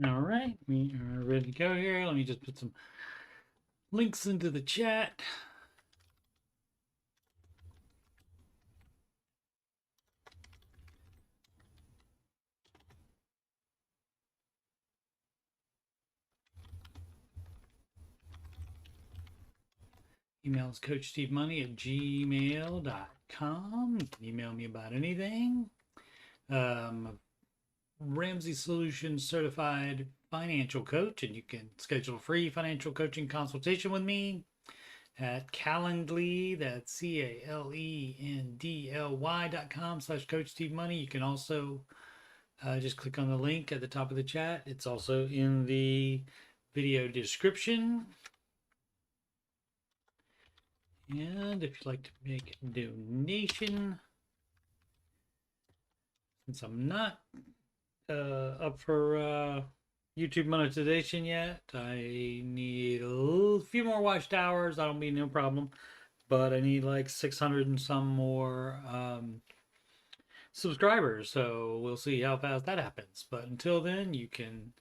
All right, we are ready to go here. Let me just put some links into the chat. Email is coachstevemoney@gmail.com. You can email me about anything. Ramsey Solutions certified financial coach, and you can schedule a free financial coaching consultation with me at Calendly. That's CALENDLY.com/Coach Steve Money. You can also just click on the link at the top of the chat. It's also in the video description. And if you'd like to make a donation, since I'm not up for YouTube monetization yet, I need a few more watched hours. That'll be no problem, but I need like 600 and some more subscribers, so we'll see how fast that happens. But until then, you can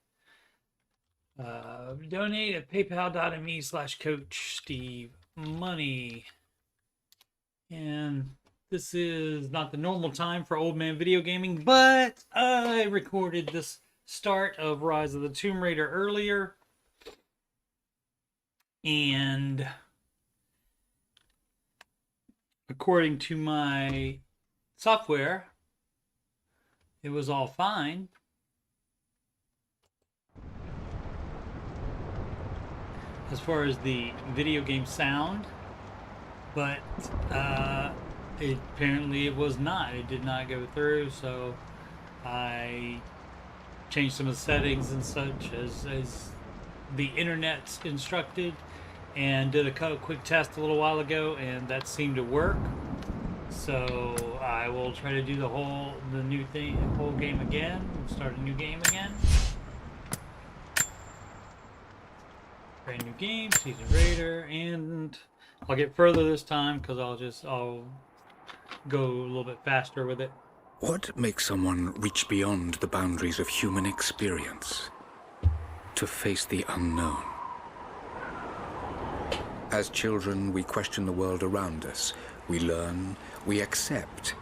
donate at paypal.me/Coach Steve Money. And this is not the normal time for Old Man Video Gaming, but I recorded this start of Rise of the Tomb Raider earlier, and according to my software, it was all fine. As far as the video game sound, but apparently it was not. It did not go through, so I changed some of the settings and such as the internet instructed, and did a quick test a little while ago, and that seemed to work. So I will try to do the whole game again. Start a new game again. Brand new game, Season Raider, and I'll get further this time because I'll go a little bit faster with it. What makes someone reach beyond the boundaries of human experience to face the unknown? As children, we question the world around us. We learn, we accept,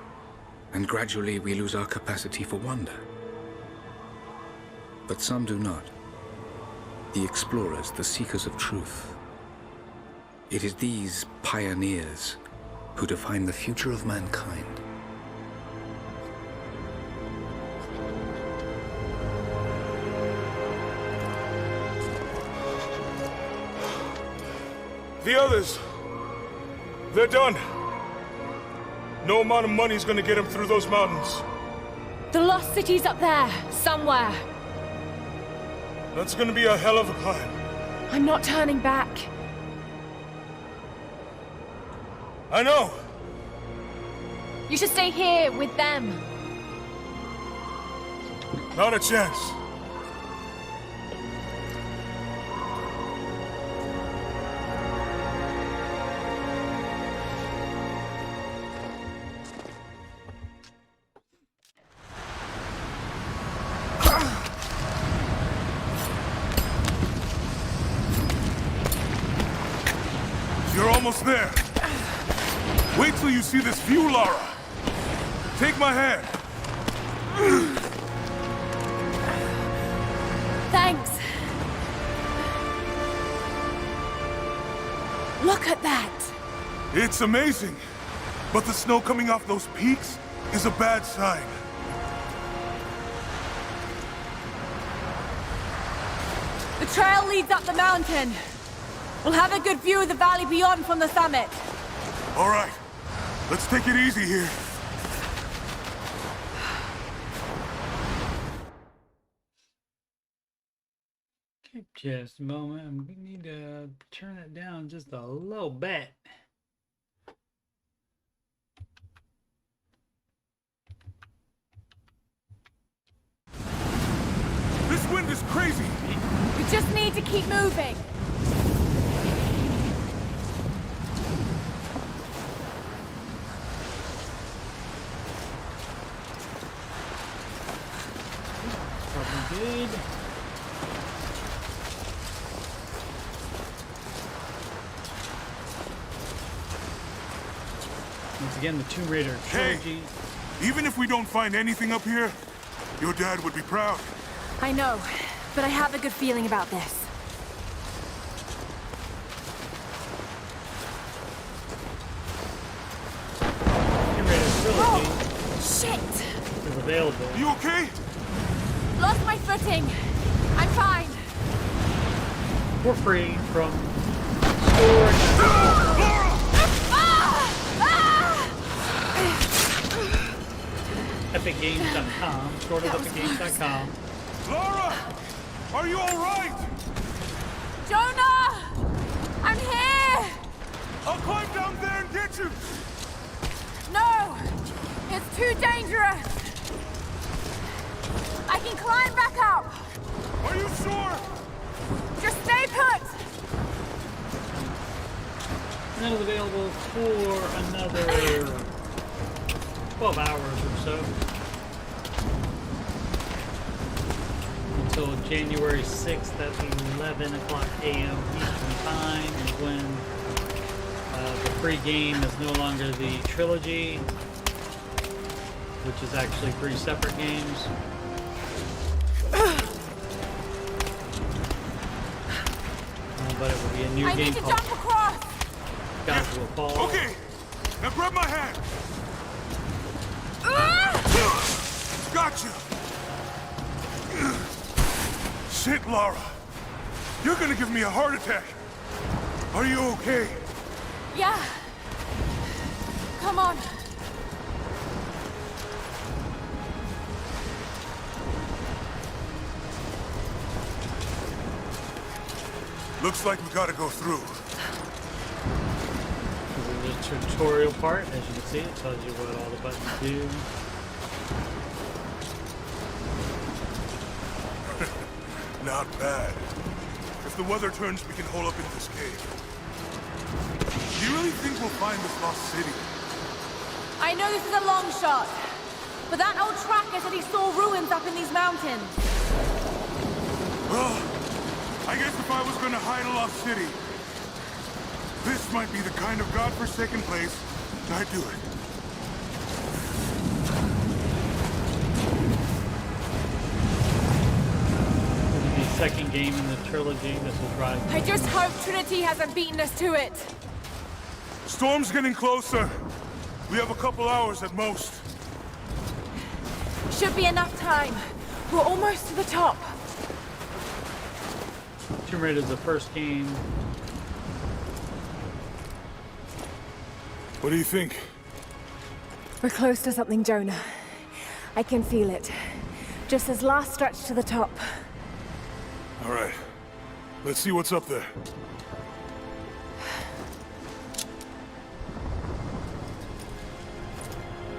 and gradually we lose our capacity for wonder. But some do not. The explorers, the seekers of truth. It is these pioneers who define the future of mankind. The others, they're done. No amount of money's gonna get them through those mountains. The lost city's up there, somewhere. That's gonna be a hell of a climb. I'm not turning back. I know. You should stay here with them. Not a chance. You're almost there. Wait till you see this view, Lara. Take my hand. Thanks. Look at that. It's amazing. But the snow coming off those peaks is a bad sign. The trail leads up the mountain. We'll have a good view of the valley beyond from the summit. All right. Let's take it easy here. Okay, just a moment. We need to turn it down just a little bit. This wind is crazy. We just need to keep moving. Probably good. Once again, the Tomb Raider trilogy. Hey, even if we don't find anything up here, your dad would be proud. I know, but I have a good feeling about this. Tomb Raider trilogy Shit! is available. You okay? Lost my footing. I'm fine. For free from storage. Laura! EpicGames.com. Stored at EpicGames.com. Laura! Are you alright? Jonah! I'm here! I'll climb down there and get you! No! It's too dangerous! I can climb back up! Are you sure? Just stay put! And that is available for another 12 hours or so. Until January 6th at 11 o'clock a.m. Eastern Time is when the free game is no longer the trilogy, which is actually 3 separate games. But it will be a new I game need to called jump across! Gods Will Fall. Okay, now grab my hand. Gotcha. Shit, Laura. You're gonna give me a heart attack. Are you okay? Yeah. Come on. Looks like we gotta go through. This is the tutorial part. As you can see, it tells you what all the buttons do. Not bad. If the weather turns, we can hole up in this cave. Do you really think we'll find this lost city? I know this is a long shot, but that old tracker said he saw ruins up in these mountains. Well, I guess if I was gonna hide a lost city, this might be the kind of godforsaken place I'd do it. The second game in the trilogy. This will drive. I just hope Trinity hasn't beaten us to it. Storm's getting closer. We have a couple hours at most. Should be enough time. We're almost to the top. Tomb Raider is the first game. What do you think? We're close to something, Jonah. I can feel it. Just this last stretch to the top. All right. Let's see what's up there.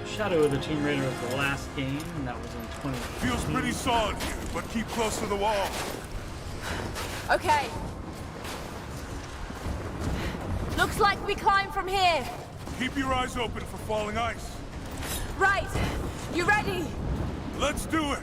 Shadow of the Tomb Raider was the last game, and that was in 2018. Feels pretty solid here, but keep close to the wall. Okay. Looks like we climb from here. Keep your eyes open for falling ice. Right. You ready? Let's do it.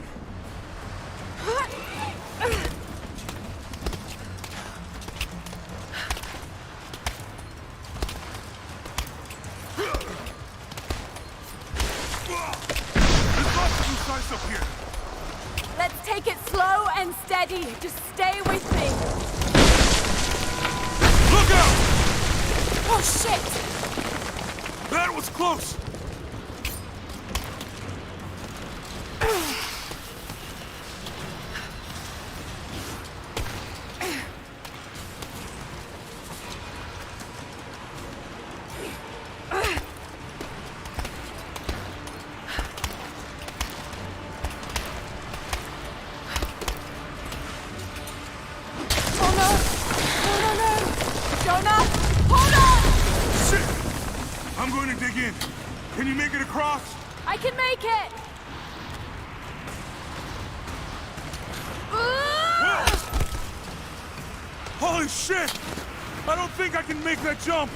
There's lots of loose ice up here. Let's take it slow and steady. Just stay with me. Look out! Oh, shit! That was close. Jonah! Hold on! Shit! I'm going to dig in. Can you make it across? I can make it! Whoa! Holy shit! I don't think I can make that jump.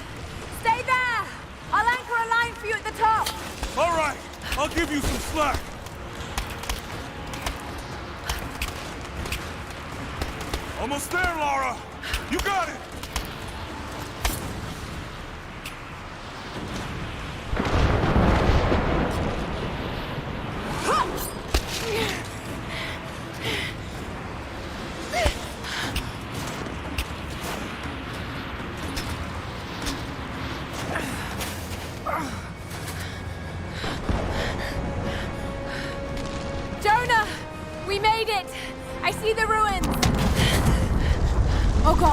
Stay there! I'll anchor a line for you at the top. All right, I'll give you some slack. Almost there, Laura. You got it.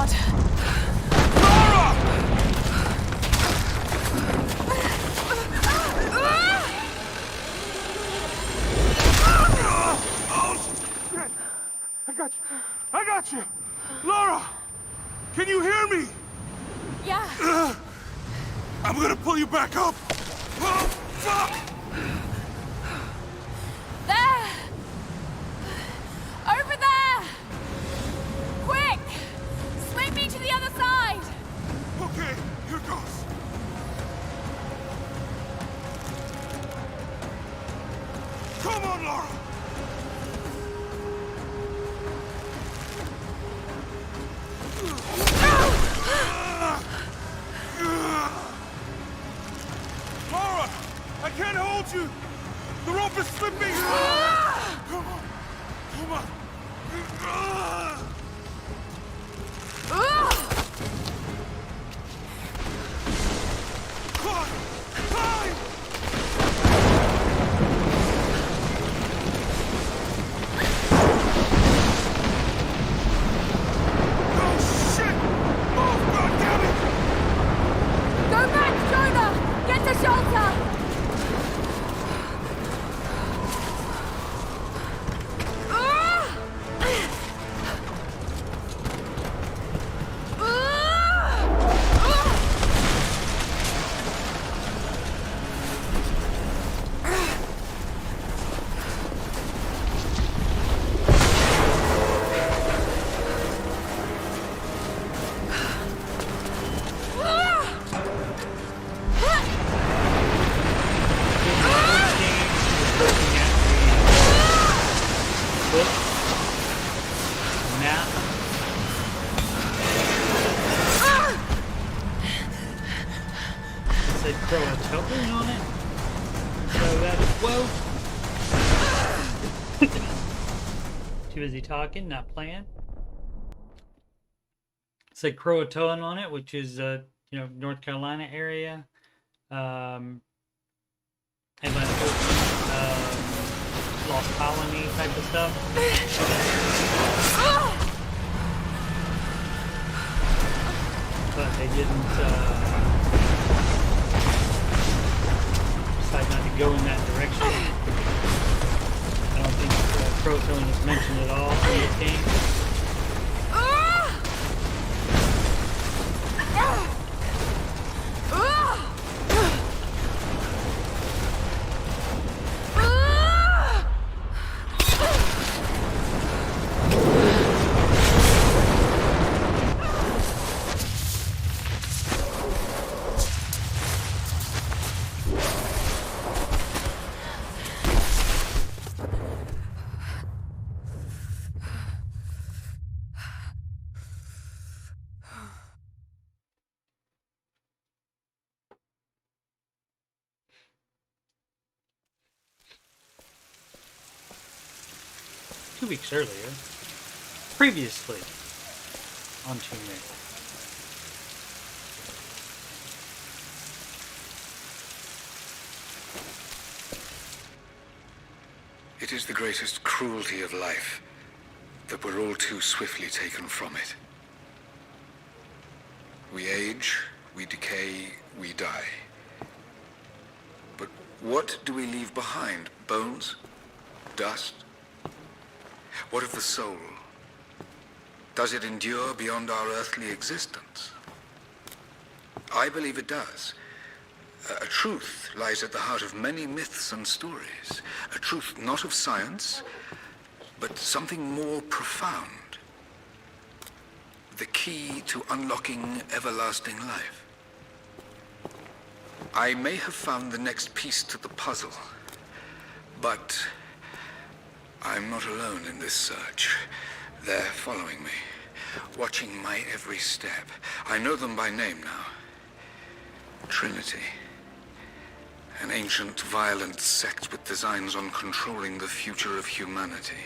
God! Laura! Oh, shit! I got you! Laura! Can you hear me? Yeah. I'm gonna pull you back up! Oh, fuck! There! Over there! Quick! Swing me to the other side! Okay, here goes. Come on, Laura! Laura! I can't hold you! The rope is slipping! Come on! Come on! Climb! Oh, shit! Oh, God damn it! Go back, Jonah! Get to shelter! Too busy talking, not playing. It said Croatoan on it, which is North Carolina area. Atlanta, Lost Colony type of stuff. But they didn't decide not to go in that direction. I don't think Croatoan is mentioned at all in this game. Weeks earlier, previously on Tomb Raider. It is the greatest cruelty of life that we're all too swiftly taken from it. We age, we decay, we die. But what do we leave behind? Bones? Dust? What of the soul? Does it endure beyond our earthly existence? I believe it does. A truth lies at the heart of many myths and stories. A truth not of science, but something more profound. The key to unlocking everlasting life. I may have found the next piece to the puzzle, but I'm not alone in this search. They're following me, watching my every step. I know them by name now. Trinity. An ancient, violent sect with designs on controlling the future of humanity.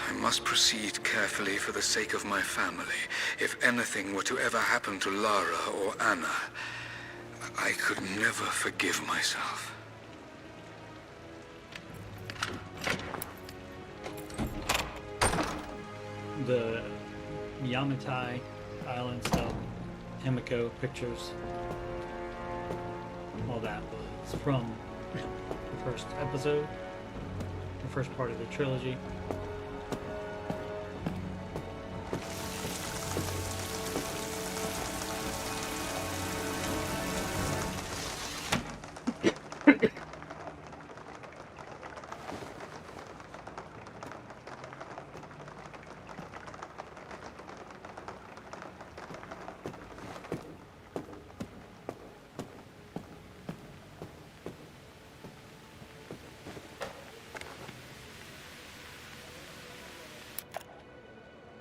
I must proceed carefully for the sake of my family. If anything were to ever happen to Lara or Anna, I could never forgive myself. The Yamatai Island stuff, Himiko pictures. All that was from the first episode, the first part of the trilogy.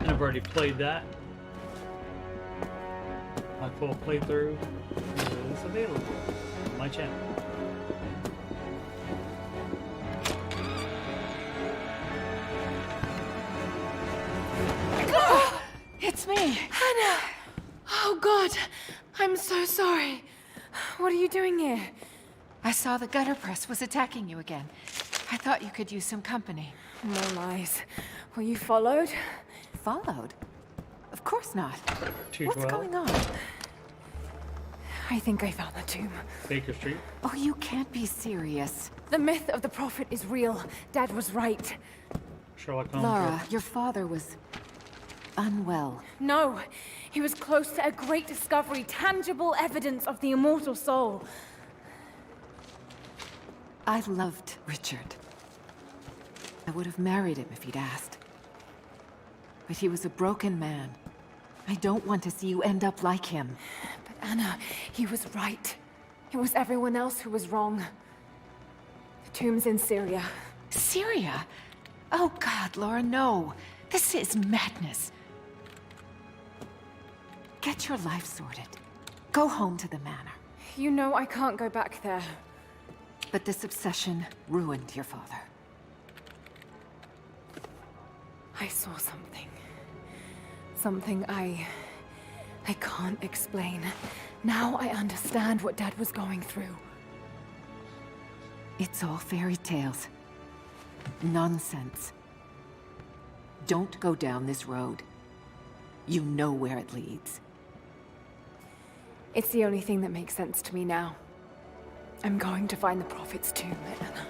I've already played that. My full playthrough is available on my channel. It's me. Hannah! Oh God, I'm so sorry. What are you doing here? I saw the gutter press was attacking you again. I thought you could use some company. No lies. Were you followed? Followed? Of course not. What's 212 going on? I think I found the tomb. Baker Street. Oh, you can't be serious. The myth of the prophet is real. Dad was right. Sherlock Holmes. Laura, your father was unwell. No, he was close to a great discovery, tangible evidence of the immortal soul. I loved Richard. I would have married him if he'd asked. But he was a broken man. I don't want to see you end up like him. But Anna, he was right. It was everyone else who was wrong. The tomb's in Syria. Syria? Oh God, Laura, no. This is madness. Get your life sorted. Go home to the manor. You know I can't go back there. But this obsession ruined your father. I saw something. Something I can't explain. Now I understand what Dad was going through. It's all fairy tales. Nonsense. Don't go down this road. You know where it leads. It's the only thing that makes sense to me now. I'm going to find the Prophet's tomb, Anna.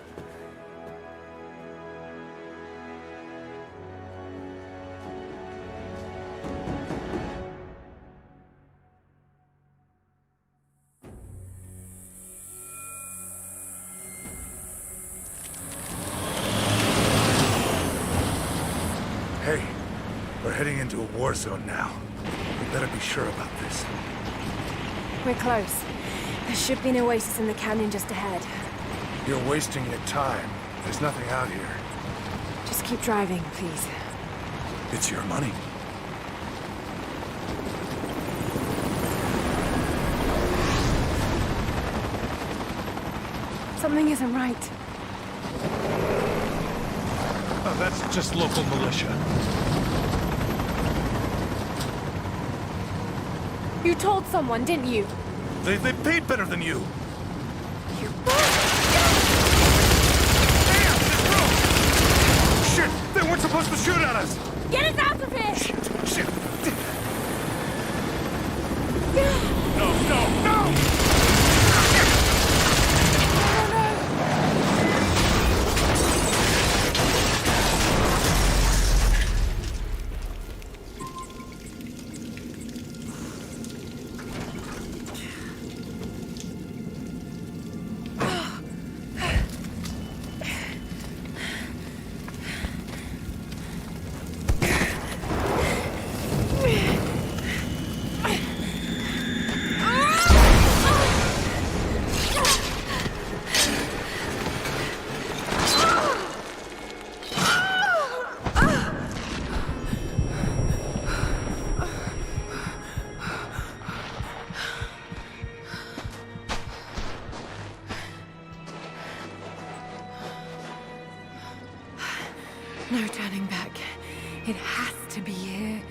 Hey, we're heading into a war zone now. We better be sure about this. We're close. There should be an oasis in the canyon just ahead. You're wasting your time. There's nothing out here. Just keep driving, please. It's your money. Something isn't right. Oh, that's just local militia. You told someone, didn't you? They paid better than you. You... Damn, this road! Shit! They weren't supposed to shoot at us! Get us out of here! Shit! No, no, no! No turning back. It has to be here.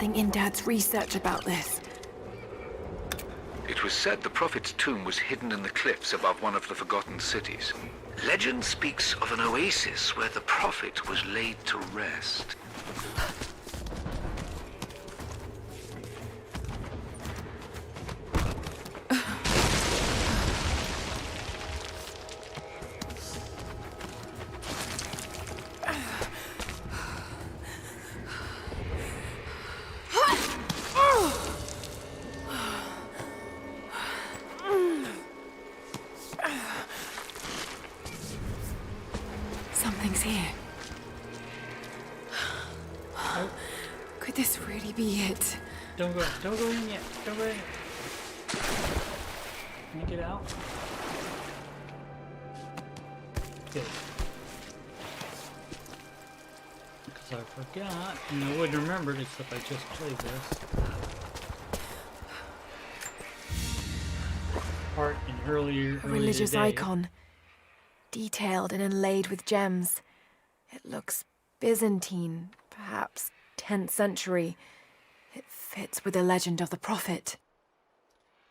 something in Dad's research about this. It was said the Prophet's tomb was hidden in the cliffs above one of the forgotten cities. Legend speaks of an oasis where the Prophet was laid to rest. Something's here. Could this really be it? Don't go in yet. Don't go in. Can you get out? Good. Because I forgot, and I wouldn't remember it except I just played this. Part in earlier A religious today. icon. Detailed and inlaid with gems. It looks Byzantine, perhaps 10th century. It fits with the legend of the Prophet.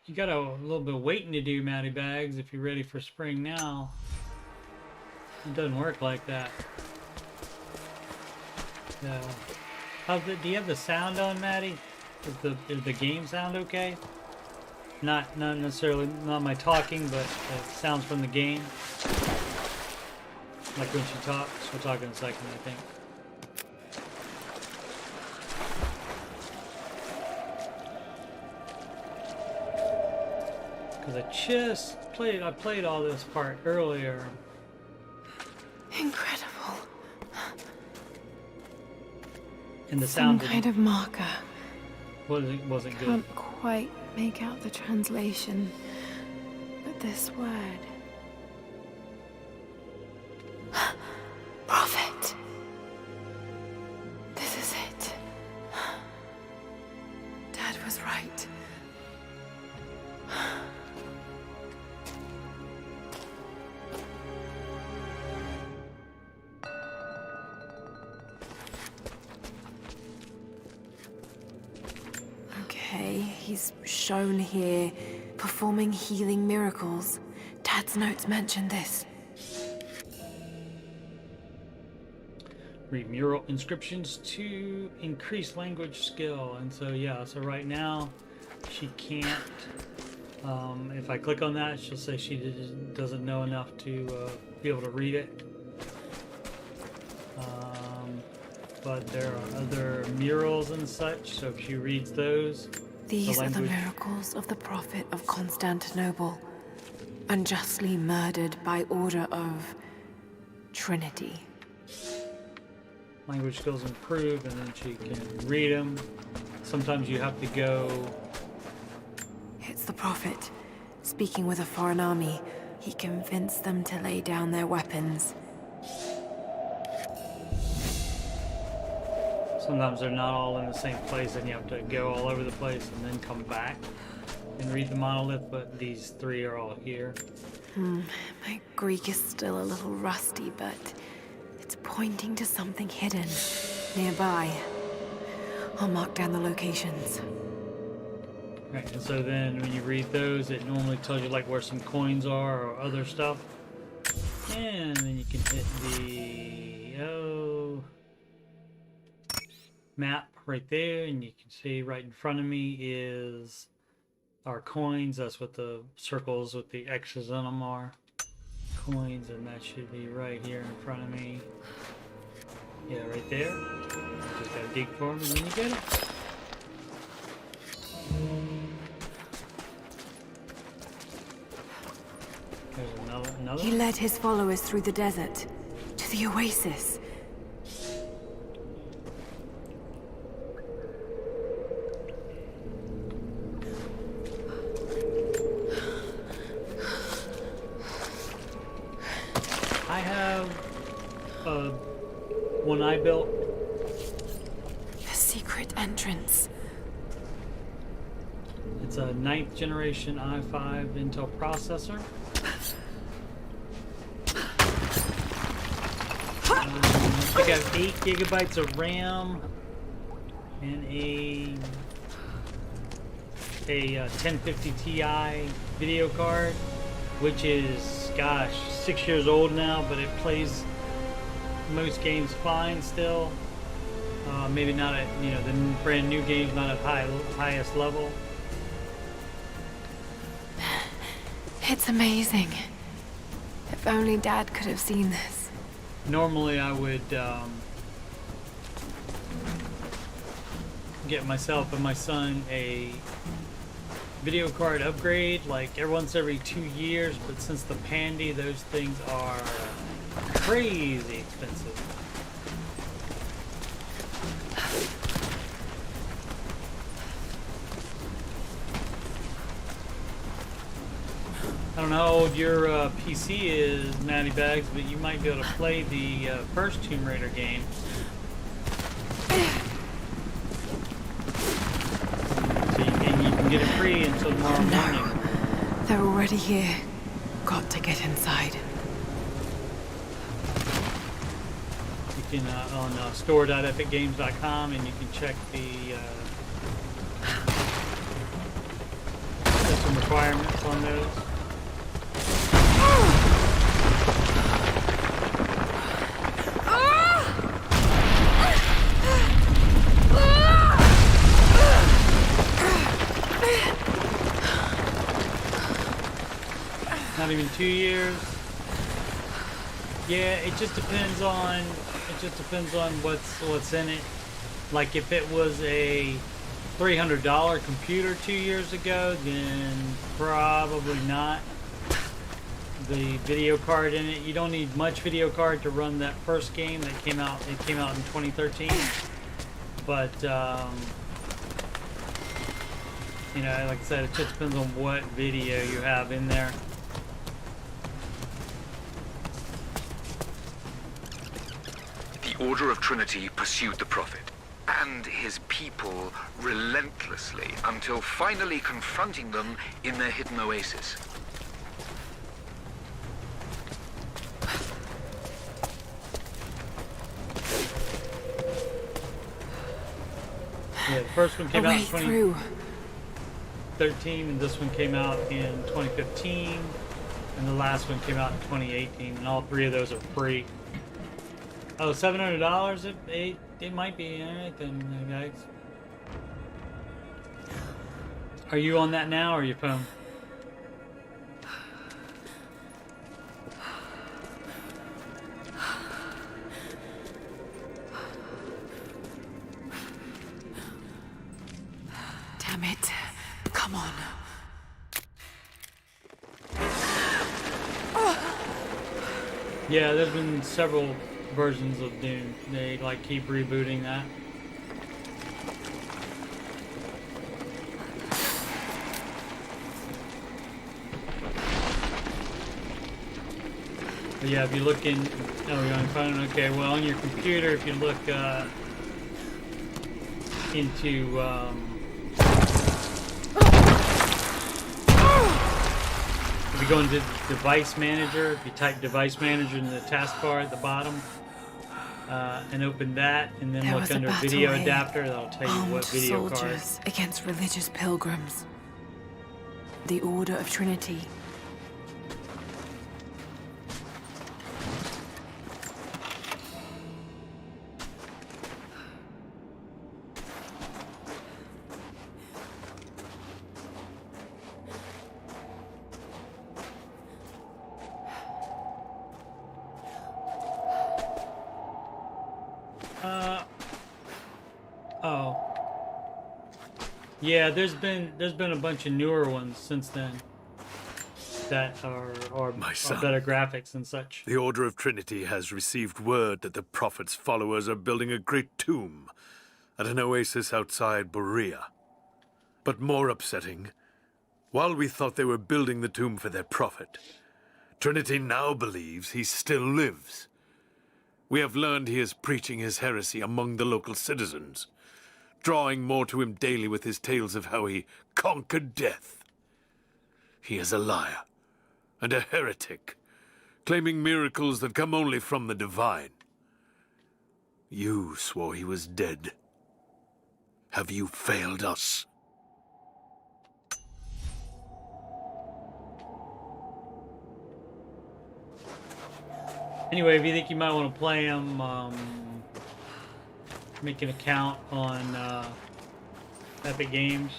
You got a little bit of waiting to do, Matty Bags, if you're ready for spring now. It doesn't work like that. So, do you have the sound on, Matty? Is the game sound okay? Not necessarily not my talking, but sounds from the game. Like when she talks. We'll talk in a second, I think. Because I played all this part earlier. Incredible. And the Some sound kind of marker. wasn't good. Can't quite make out the translation. But this word. Prophet. This is it. Dad was right. Okay, he's shown here performing healing miracles. Dad's notes mention this. Read mural inscriptions to increase language skill. And so yeah, so right now she can't. If I click on that, she'll say she doesn't know enough to be able to read it. But there are other murals and such, so if she reads those, These are the language- miracles of the Prophet of Constantinople, unjustly murdered by order of Trinity. language skills improve, and then she can read them. Sometimes you have to go. It's the Prophet, speaking with a foreign army. He convinced them to lay down their weapons. Sometimes they're not all in the same place, and you have to go all over the place and then come back and read the monolith. But these three are all here. My Greek is still a little rusty, but it's pointing to something hidden nearby. I'll mark down the locations. Right, and so then when you read those, it normally tells you like where some coins are or other stuff. And then you can hit the map right there, and you can see right in front of me is our coins. That's what the circles with the X's on them are. Coins, and that should be right here in front of me. Yeah, right there. Just gotta dig for them, and then you get it. There's another. He led his followers through the desert to the oasis. I have one I built. The secret entrance. It's a 9th generation i5 Intel processor. I got 8 gigabytes of RAM and a 1050 Ti video card, which is, gosh, 6 years old now, but it plays most games fine still. Maybe not at, you know, the brand new games, not at highest level. It's amazing. If only Dad could have seen this. Normally I would get myself and my son a video card upgrade like once every 2 years, but since the Pandy, those things are crazy expensive. I don't know how old your PC is, Matty Bags, but you might be able to play the first Tomb Raider game. So you can get it free until tomorrow morning. They're already here. Got to get inside. You can on store.epicgames.com, and you can check the there's some requirements on those. Not even 2 years. Yeah, it just depends on what's in it. Like if it was a $300 computer 2 years ago, then probably not. The video card in it, you don't need much video card to run that first game that came out. It came out in 2013, but you know, like I said, it just depends on what video you have in there. The Order of Trinity pursued the Prophet and his people relentlessly until finally confronting them in their hidden oasis. Yeah, the first one came out in Through. 2013, and this one came out in 2015, and the last one came out in 2018, and all three of those are free. Oh, $700? It might be. Alright then, guys. Are you on that now, or your phone? Damn it. Come on. Yeah, there's been several versions of Doom. They like keep rebooting that. But yeah, if you look in, oh, you're on phone. Okay, well, on your computer, if you look into if you go into Device Manager, if you type Device Manager in the taskbar at the bottom, and open that, and then look under Video Adapter, that'll tell you what video card. Soldiers against religious pilgrims. The Order of Trinity. Oh. Yeah, there's been a bunch of newer ones since then that are better graphics and such. The Order of Trinity has received word that the Prophet's followers are building a great tomb at an oasis outside Berea. But more upsetting, while we thought they were building the tomb for their Prophet, Trinity now believes he still lives. We have learned he is preaching his heresy among the local citizens, drawing more to him daily with his tales of how he conquered death. He is a liar and a heretic, claiming miracles that come only from the divine. You swore he was dead. have you failed us? Anyway, if you think you might want to play them, make an account on Epic Games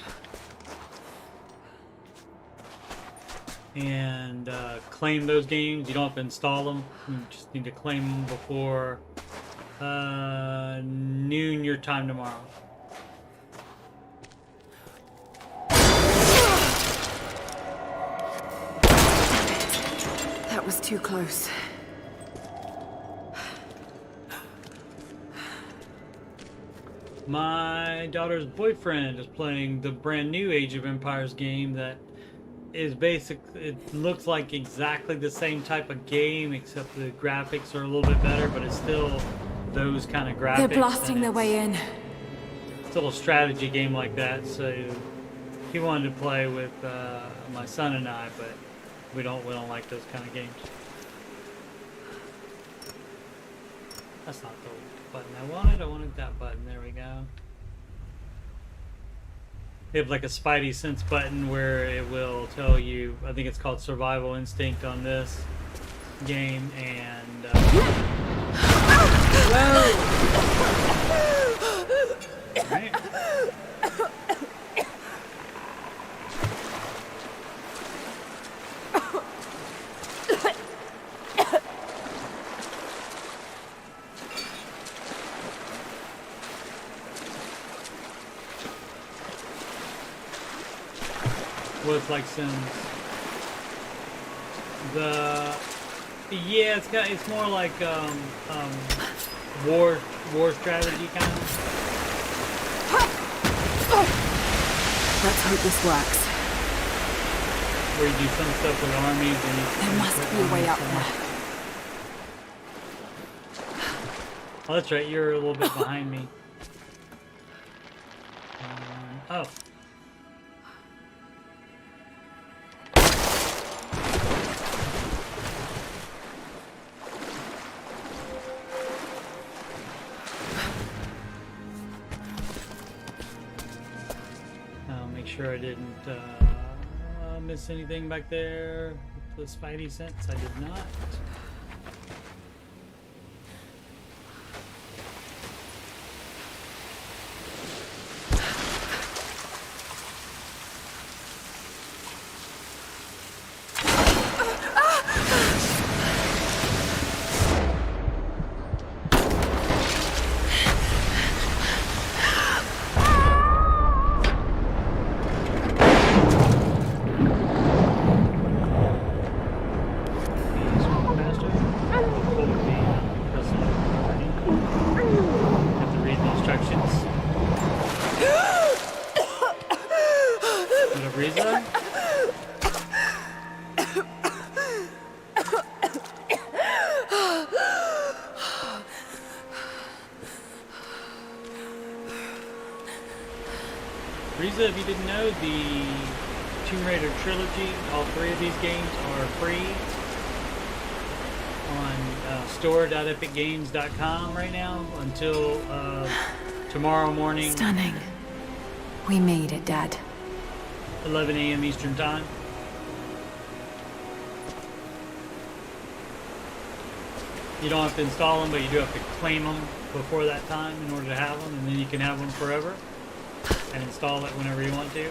and claim those games. You don't have to install them. You just need to claim them before noon your time tomorrow. That was too close. My daughter's boyfriend is playing the brand new Age of Empires game that is it looks like exactly the same type of game, except the graphics are a little bit better, but it's still those kind of graphics. They're blasting their way in. It's a little strategy game like that, so he wanted to play with my son and I, but we don't like those kind of games. That's not the button I wanted. I wanted that button. There we go. They have like a Spidey sense button where it will tell you, I think it's called Survival Instinct on this game, and right. What's like Sims? It's more like war strategy kind of. Let's hope this works. Where you do some stuff with armies and There must be a way up there. Oh, that's right. You're a little bit behind me. Oh. Sure I didn't miss anything back there with the Spidey sense. I did not. Riza, if you didn't know, the Tomb Raider trilogy, all three of these games are free on store.epicgames.com right now until tomorrow morning. Stunning. We made it, Dad. 11 a.m. Eastern Time. You don't have to install them, but you do have to claim them before that time in order to have them, and then you can have them forever and install it whenever you want to.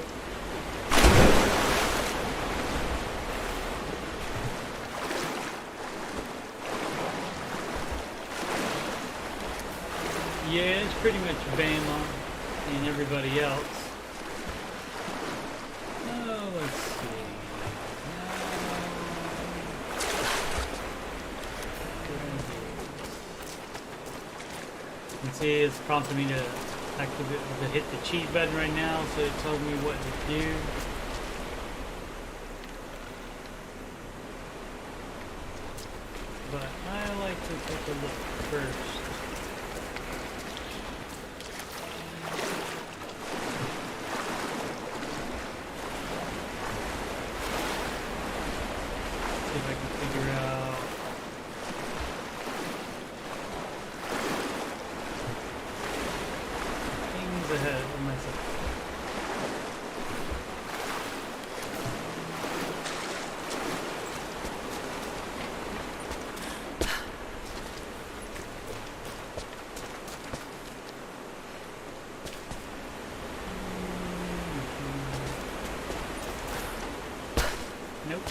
Yeah, it's pretty much Bama and everybody else. Oh, let's see. You can see it's prompting me to activate, to hit the cheat button right now, so it told me what to do. But I like to take a look first. See if I can figure out. Things ahead. What am I Nope.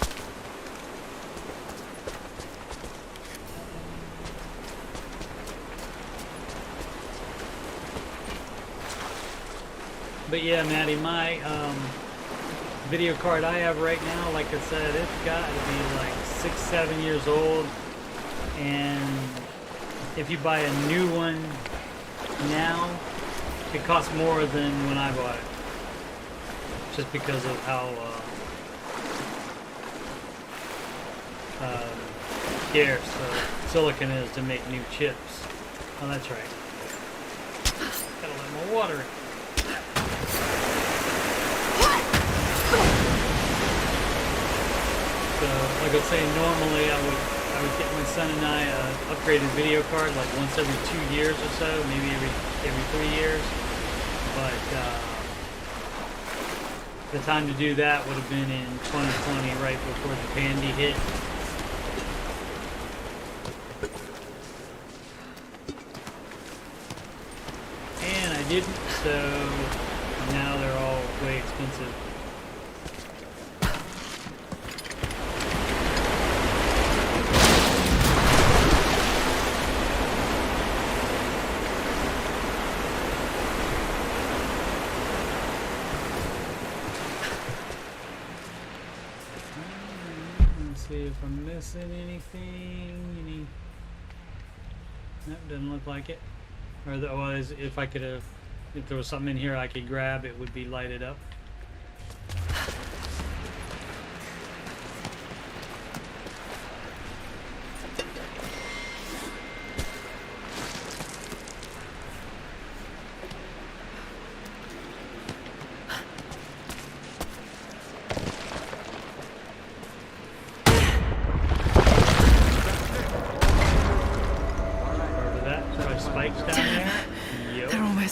But yeah, Maddie, my video card I have right now, like I said, it's got to be like 6-7 years old, and if you buy a new one now, it costs more than when I bought it, just because of how scarce silicon is to make new chips. Oh, that's right. Gotta let more water in. So, like I was saying, normally I would get my son and I an upgraded video card like once every 2 years or so, maybe every 3 years. But the time to do that would have been in 2020, right before the pandy hit. And I didn't, so now they're all way expensive. See if I'm missing anything. Nope, doesn't look like it. Or otherwise, if there was something in here I could grab, it would be lighted up.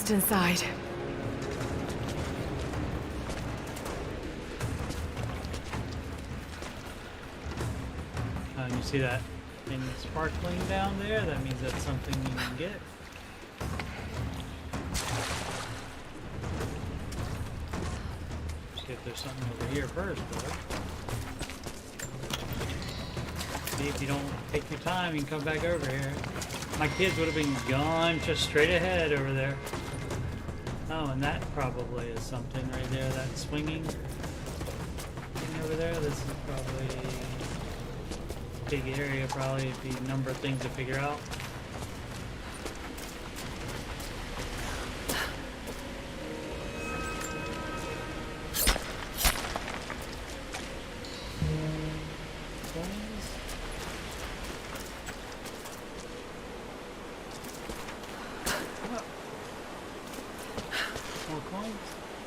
Inside. You see that thing sparkling down there? That means that's something you can get. See if there's something over here first, though. See if you don't take your time, you can come back over here. My kids would have been gone just straight ahead over there. Oh, and that probably is something right there, that swinging thing over there. This is probably a big area, probably be a number of things to figure out.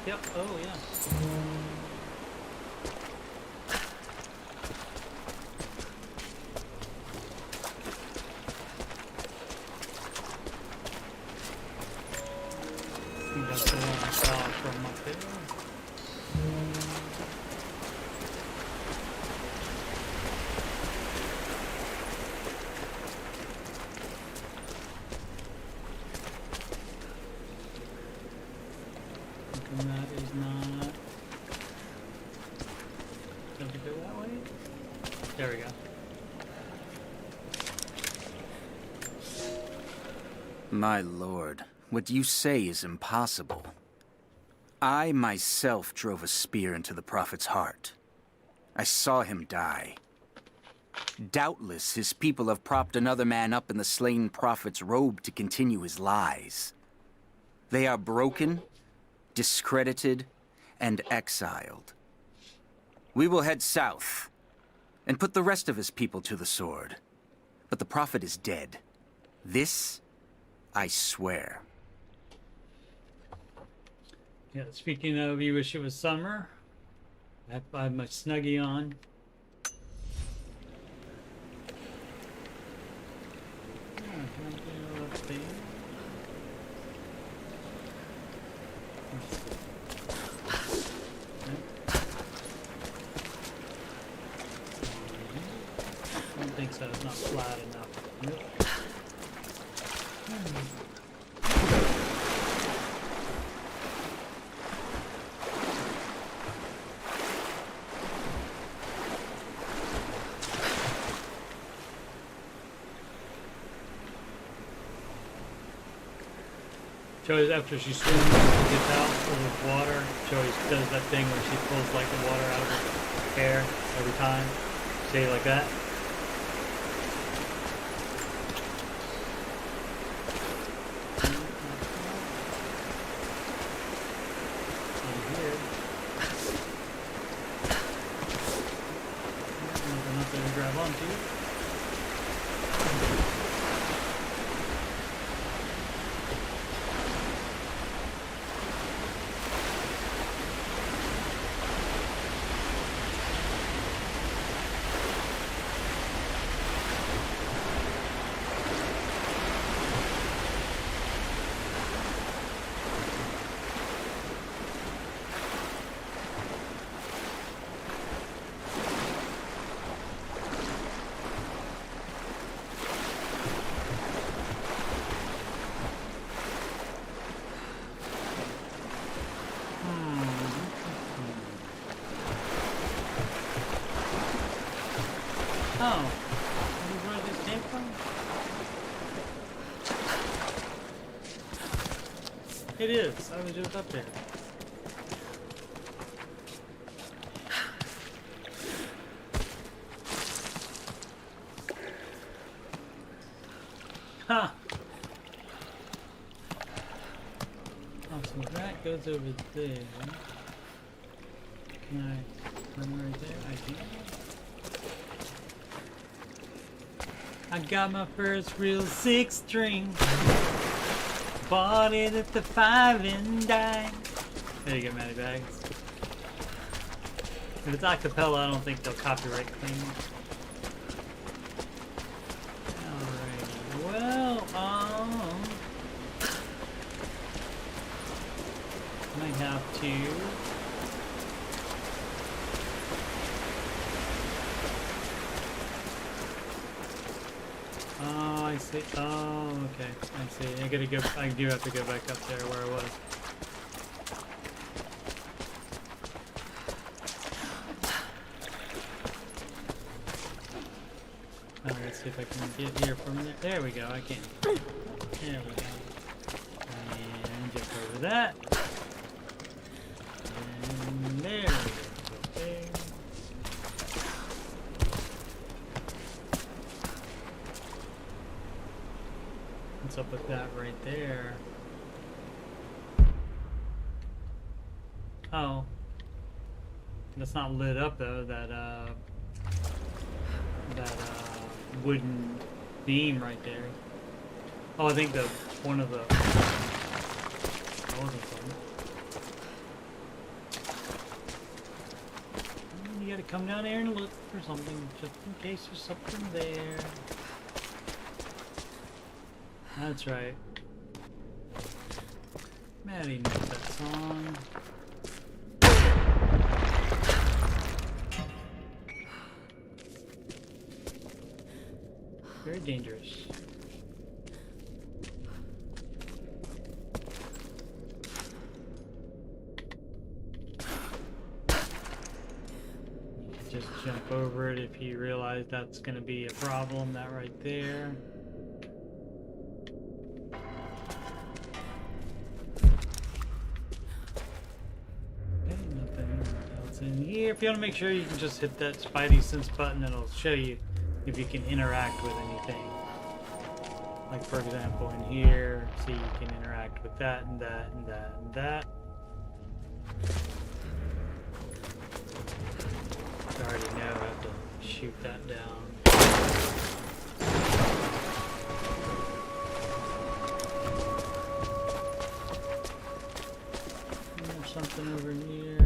Yep, oh yeah. I think that's the one I saw from up there. And that is not... Does it go that way? There we go. My lord, what you say is impossible. I myself drove a spear into the prophet's heart. I saw him die. Doubtless his people have propped another man up in the slain prophet's robe to continue his lies. They are broken, discredited, and exiled. We will head south and put the rest of his people to the sword. But the prophet is dead. This, I swear. Yeah, speaking of, you wish it was summer. I have my Snuggie on. I don't think so, it's not flat enough. Nope. She always, after she swims and gets out of the water, she always does that thing where she pulls like the water out of her hair every time. Say it like that. Nothing to grab onto. Oh, this is where this came from? It is. I was just up there. Huh. Oh, so that goes over there. Can I run right there? I can. I got my first real 6-string. Bought it at the 5 and dime. There you go, Matty Bags. If it's acapella, I don't think they'll copyright claim it. Alright. Well, might have to. Oh, I see. Oh, okay. I see. I gotta go. I do have to go back up there where I was. Alright, let's see if I can get here from there. There we go. I can. There we go. And jump over that. And there we go. Okay. What's up with that right there? Oh. That's not lit up though, that wooden beam right there. Oh, I think the one of the that wasn't fun. You gotta come down there and look for something just in case there's something there. That's right. Maddie knows that song. Very dangerous. You can just jump over it if you realize that's going to be a problem, that right there. In here, if you want to make sure, you can just hit that Spidey Sense button and it'll show you if you can interact with anything. Like for example in here, see you can interact with that and that and that and that. I already know I have to shoot that down. And there's something over here.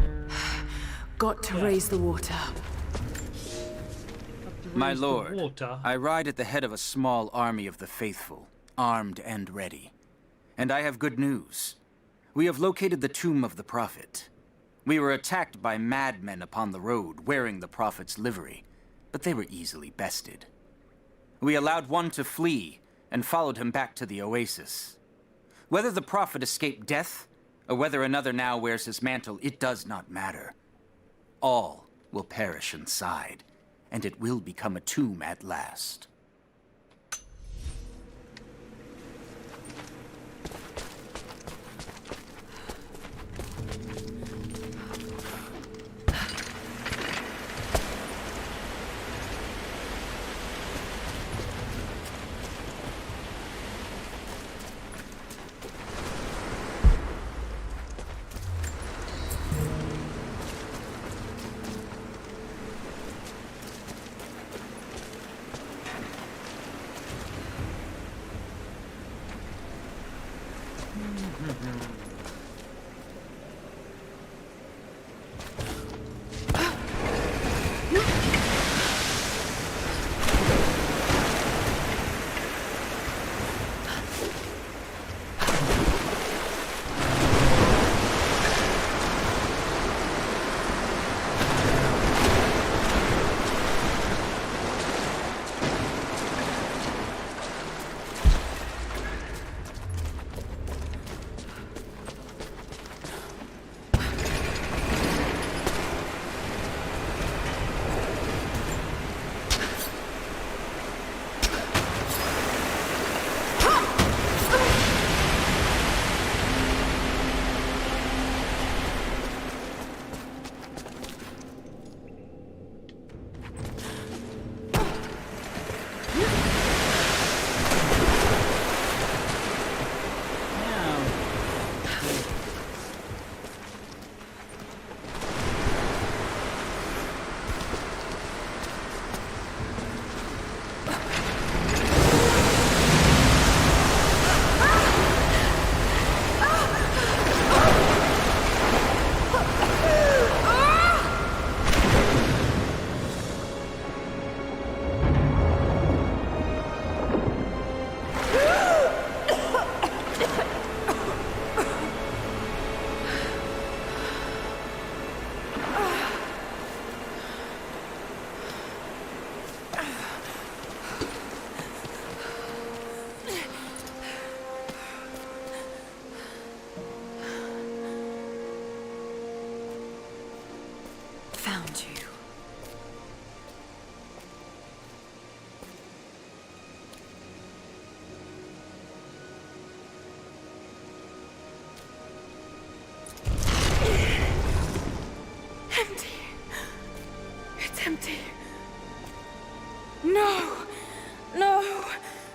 Got to raise the water. My lord, I ride at the head of a small army of the faithful, armed and ready. And I have good news. We have located the tomb of the prophet. We were attacked by madmen upon the road, wearing the prophet's livery, but they were easily bested. We allowed one to flee, and followed him back to the oasis. Whether the prophet escaped death, or whether another now wears his mantle, it does not matter. All will perish inside, and it will become a tomb at last. Found you. Empty. It's empty. No! No!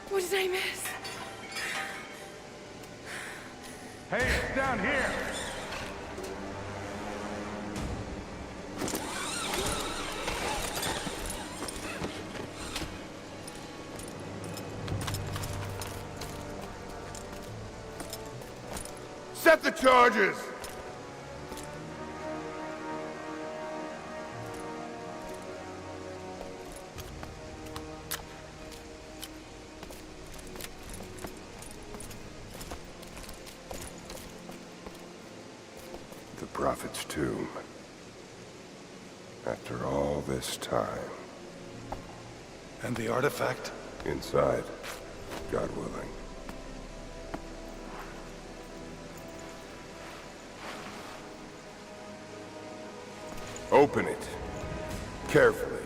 What did I miss? Hey, it's down here! Set the charges! The Prophet's tomb. After all this time. And the artifact? Inside, God willing. Open it. Carefully.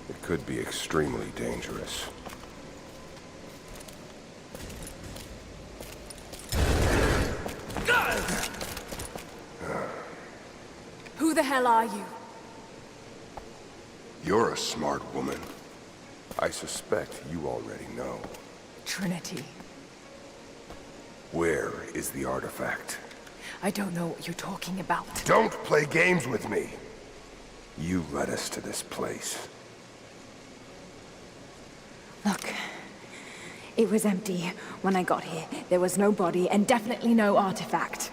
It could be extremely dangerous. Who the hell are you? You're a smart woman. I suspect you already know. Trinity. Where is the artifact? I don't know what you're talking about. Don't play games with me! You led us to this place. Look, it was empty when I got here. There was no body and definitely no artifact.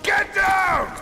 Get down!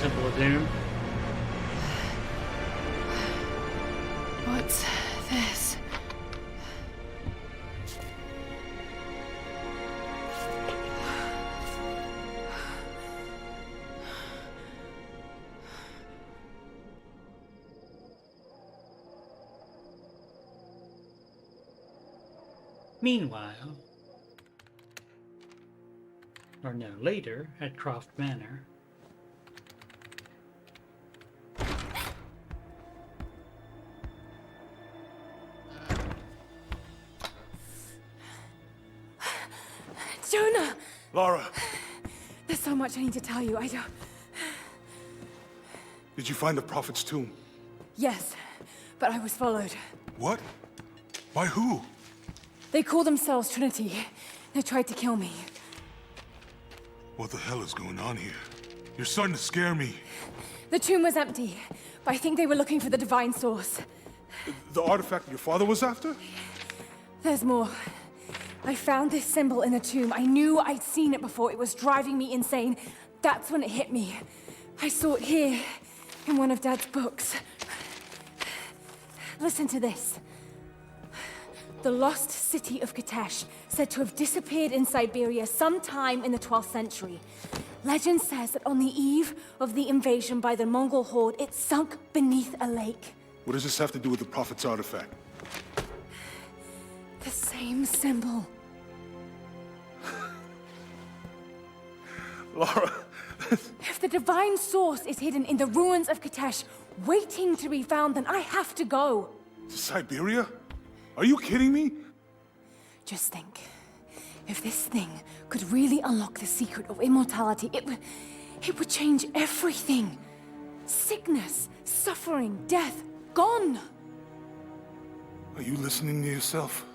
Temple of Doom. What's this? Meanwhile, or no, later at Croft Manor, Jonah! Lara, There's so much I need to tell you. I don't... did you find the Prophet's tomb? Yes, but I was followed. What? By who? They call themselves Trinity. They tried to kill me. What the hell is going on here? You're starting to scare me. The tomb was empty, but I think they were looking for the divine source. The artifact your father was after? There's more. I found this symbol in the tomb. I knew I'd seen it before. It was driving me insane. That's when it hit me. I saw it here, in one of Dad's books. Listen to this. The lost city of Katesh, said to have disappeared in Siberia sometime in the 12th century. Legend says that on the eve of the invasion by the Mongol horde, it sunk beneath a lake. What does this have to do with the Prophet's artifact? The same symbol. Lara, If the divine source is hidden in the ruins of Katesh, waiting to be found, then I have to go. to Siberia? Are you kidding me? Just think, if this thing could really unlock the secret of immortality, it would change everything. Sickness, suffering, death, gone. Are you listening to yourself?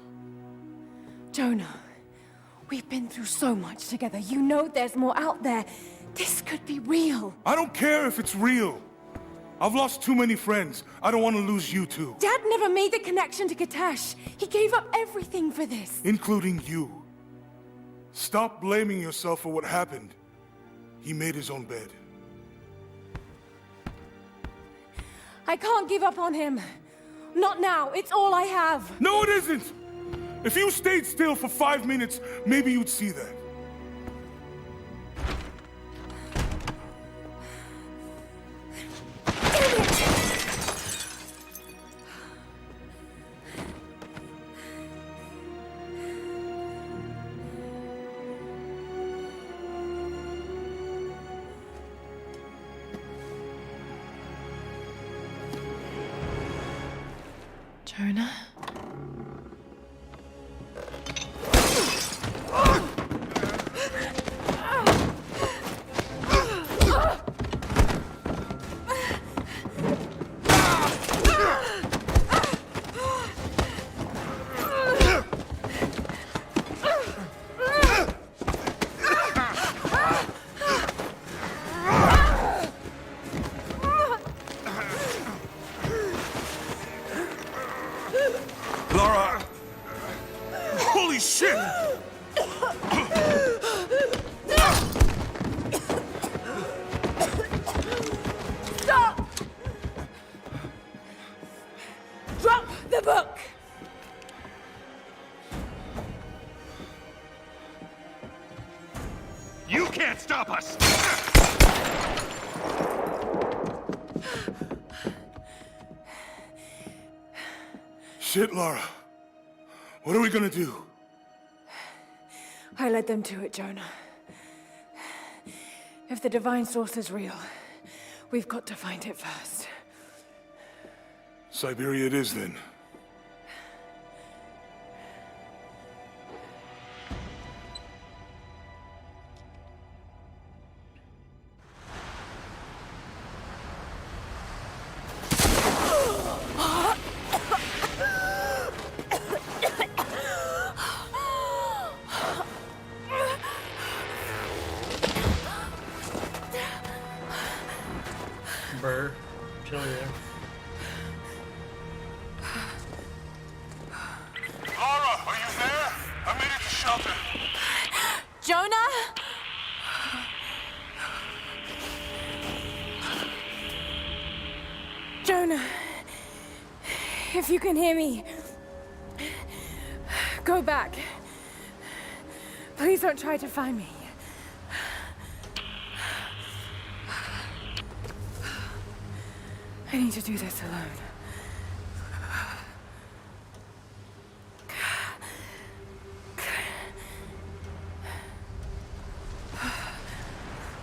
Jonah, we've been through so much together. You know there's more out there. This could be real. I don't care if it's real. I've lost too many friends. I don't want to lose you too. Dad never made the connection to Katesh. He gave up everything for this. Including you. Stop blaming yourself for what happened. He made his own bed. I can't give up on him. Not now. It's all I have. No, it isn't! If you stayed still for 5 minutes, maybe you'd see that. Jonah? Lara! Holy shit! Stop! Drop the book! You can't stop us! Shit, Lara. What are we gonna do? I led them to it, Jonah. If the divine source is real, we've got to find it first. Siberia it is, then. Burr, chill there. Lara, are you there? I made it to shelter. Jonah? Jonah, if you can hear me, go back. Please don't try to find me. I need to do this alone.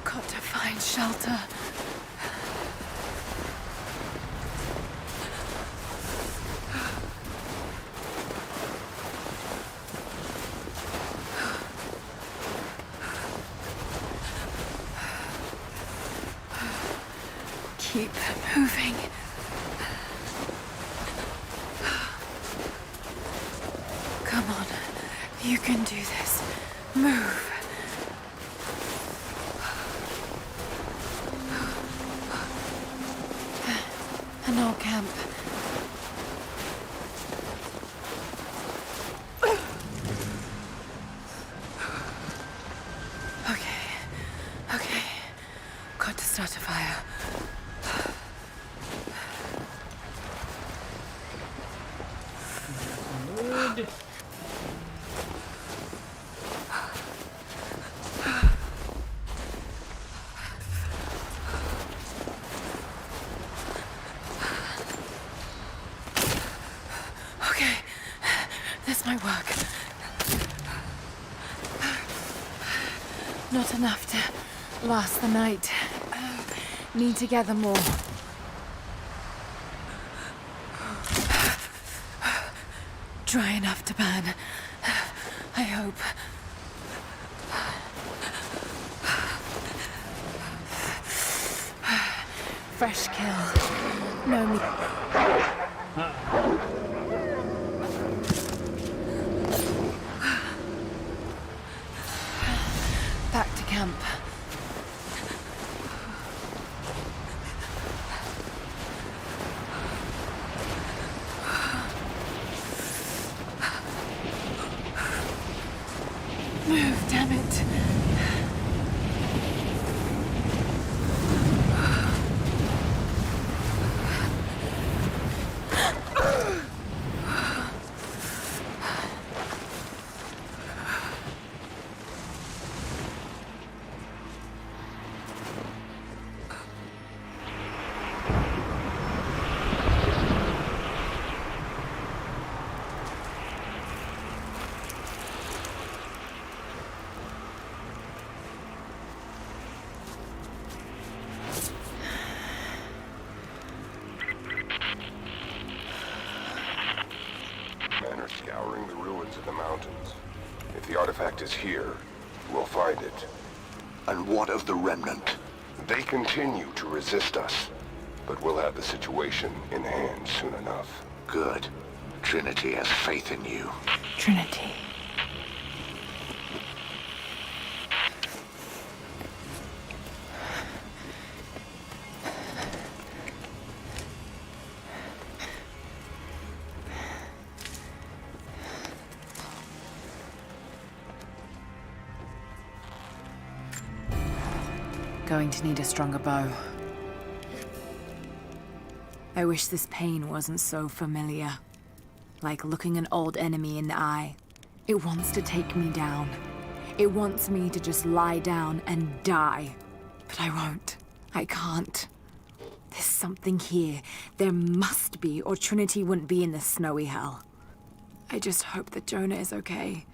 Got to find shelter. Keep moving. Come on, you can do this. Move. An old camp. Okay. Got to start a fire. Wood. Okay, this might work. Not enough to last the night. Need to gather more. Dry enough to burn. I hope. Fresh kill. No meat. Back to camp. Move, damn it. Men are scouring the ruins of the mountains. If the artifact is here, we'll find it. And what of the remnant? They continue to resist us, but we'll have the situation in hand soon enough. Good. Trinity has faith in you. Trinity. Going to need a stronger bow. I wish this pain wasn't so familiar. Like looking an old enemy in the eye. It wants to take me down. It wants me to just lie down and die. But I won't. I can't. There's something here. There must be, or Trinity wouldn't be in this snowy hell. I just hope that Jonah is okay.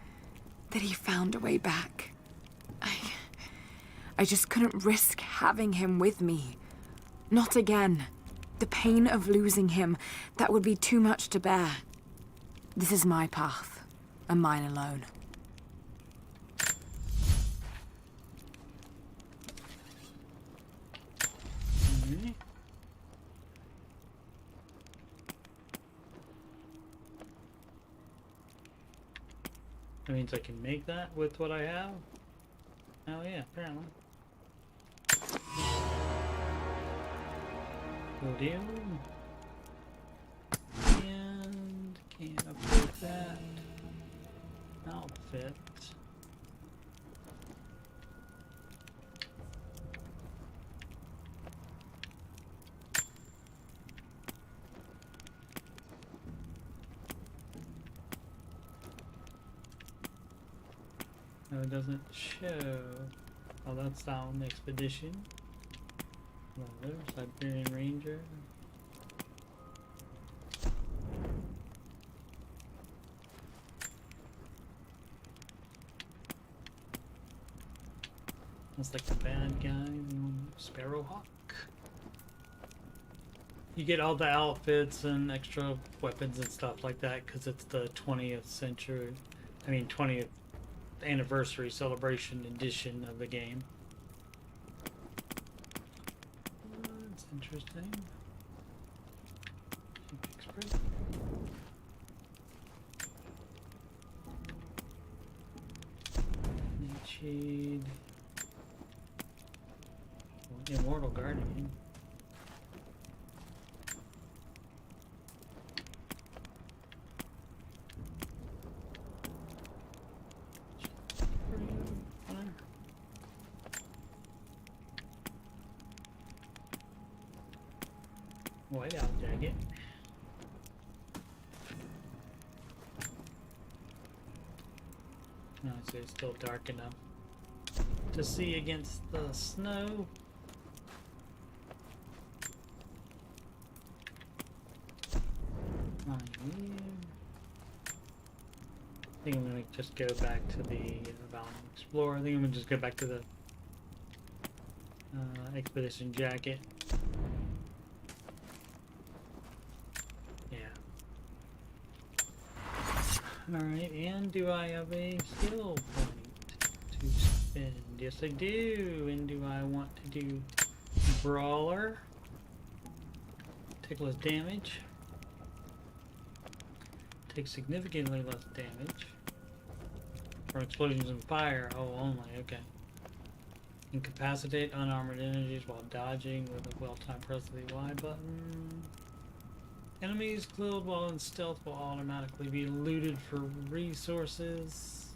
That he found a way back. I just couldn't risk having him with me. Not again. The pain of losing him, that would be too much to bear. This is my path, and mine alone. That means I can make that with what I have? Oh yeah, apparently. Cool deal. And can't upgrade that. Outfit. it doesn't show. Oh, that's down the expedition. Well, there's Siberian Ranger. That's like the bad guy, Sparrowhawk. You get all the outfits and extra weapons and stuff like that because it's the 20th century, 20th anniversary celebration edition of the game. That's interesting. Nightshade. Immortal Guardian. Whiteout jacket. No, so it's still dark enough to see against the snow. I think I'm gonna just go back to the Valiant Explorer. I think I'm gonna just go back to the Expedition jacket. Yeah. Alright, and do I have a skill point to spend? Yes, I do. And do I want to do Brawler? Take less damage. Take significantly less damage. From explosions and fire. Oh, only. Okay. Incapacitate unarmored energies while dodging with a well-timed press of the Y button. Enemies killed while in stealth will automatically be looted for resources.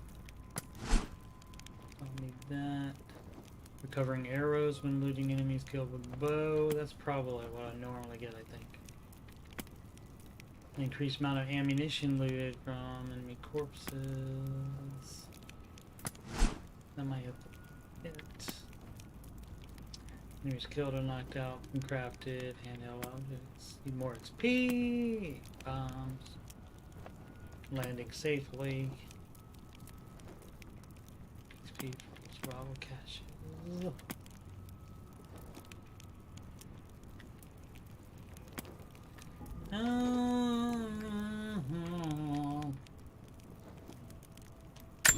Don't need that. Recovering arrows when looting enemies killed with a bow. That's probably what I normally get, I think. Increased amount of ammunition looted from enemy corpses. That might have hit. Enemies killed or knocked out and crafted. Handheld objects. Need more XP. Bombs. Landing safely. XP for survival caches.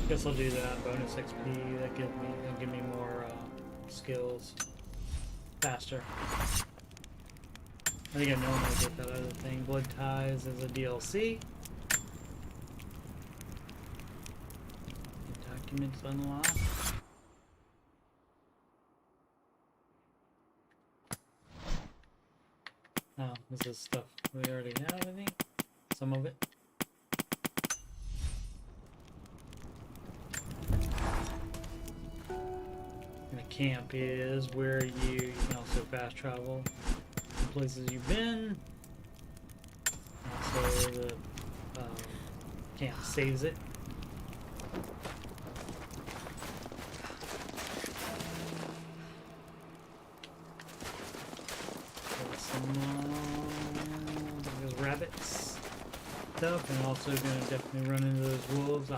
Guess I'll do that. Bonus XP. That'll give me more skills faster. I think I normally get that other thing. Blood Ties as a DLC. Documents unlocked. Oh, this is stuff we already have, I think. Some of it. And a camp is where you can also fast travel to places you've been. Also, the camp saves it. There's rabbits stuff, and also gonna definitely run into those wolves.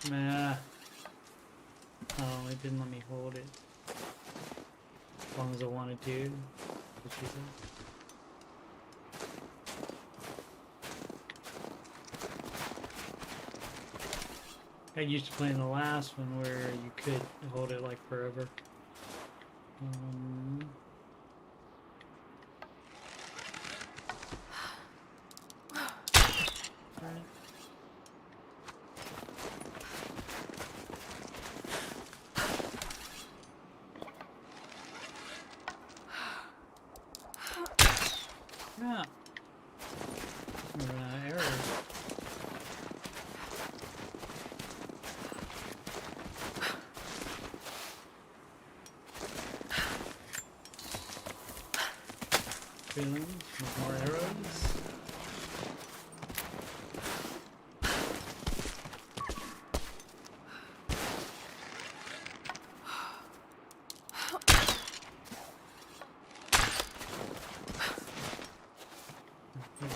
Nah. Oh, it didn't let me hold it. As long as I wanted to. What she said. I used to play in the last one where you could hold it like forever. feelings with more arrows.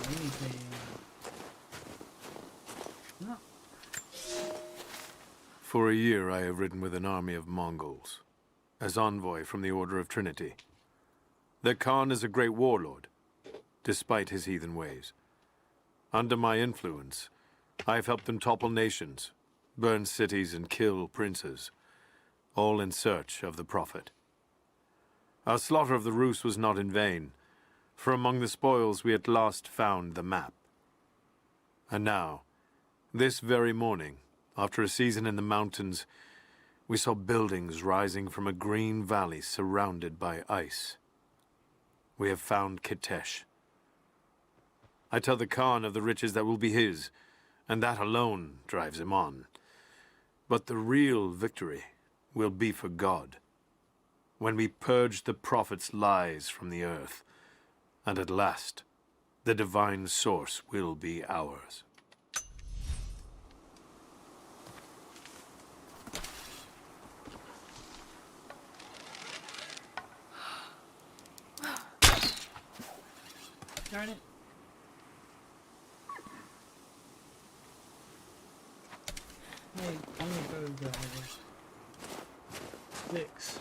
Anything. No. For a year I have ridden with an army of Mongols, as envoy from the Order of Trinity. Their Khan is a great warlord, despite his heathen ways. Under my influence, I have helped them topple nations, burn cities and kill princes, all in search of the Prophet. Our slaughter of the Rus was not in vain, for among the spoils we at last found the map. And now, this very morning, after a season in the mountains, we saw buildings rising from a green valley surrounded by ice. We have found Kitesh. I tell the Khan of the riches that will be his, and that alone drives him on. But the real victory will be for God, when we purge the Prophet's lies from the earth, and at last, the divine source will be ours. Darn it. Hey, how many bows do I have? 6.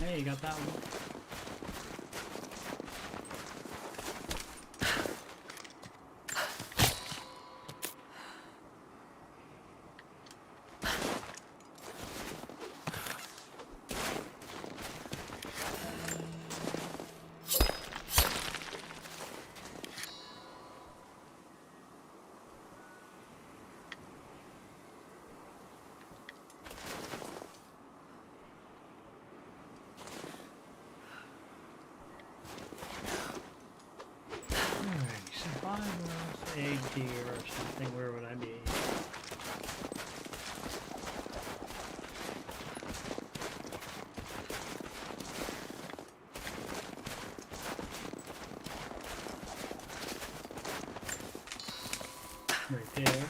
Hey, you got that one. A deer or something, where would I be? Right there.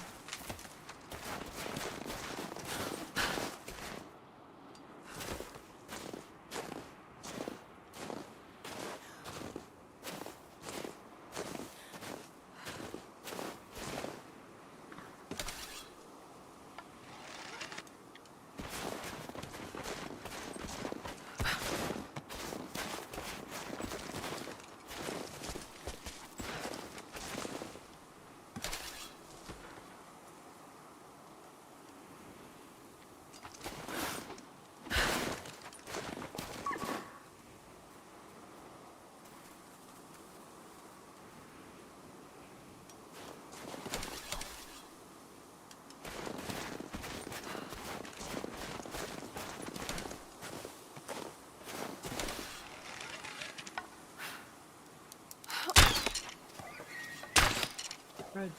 Good.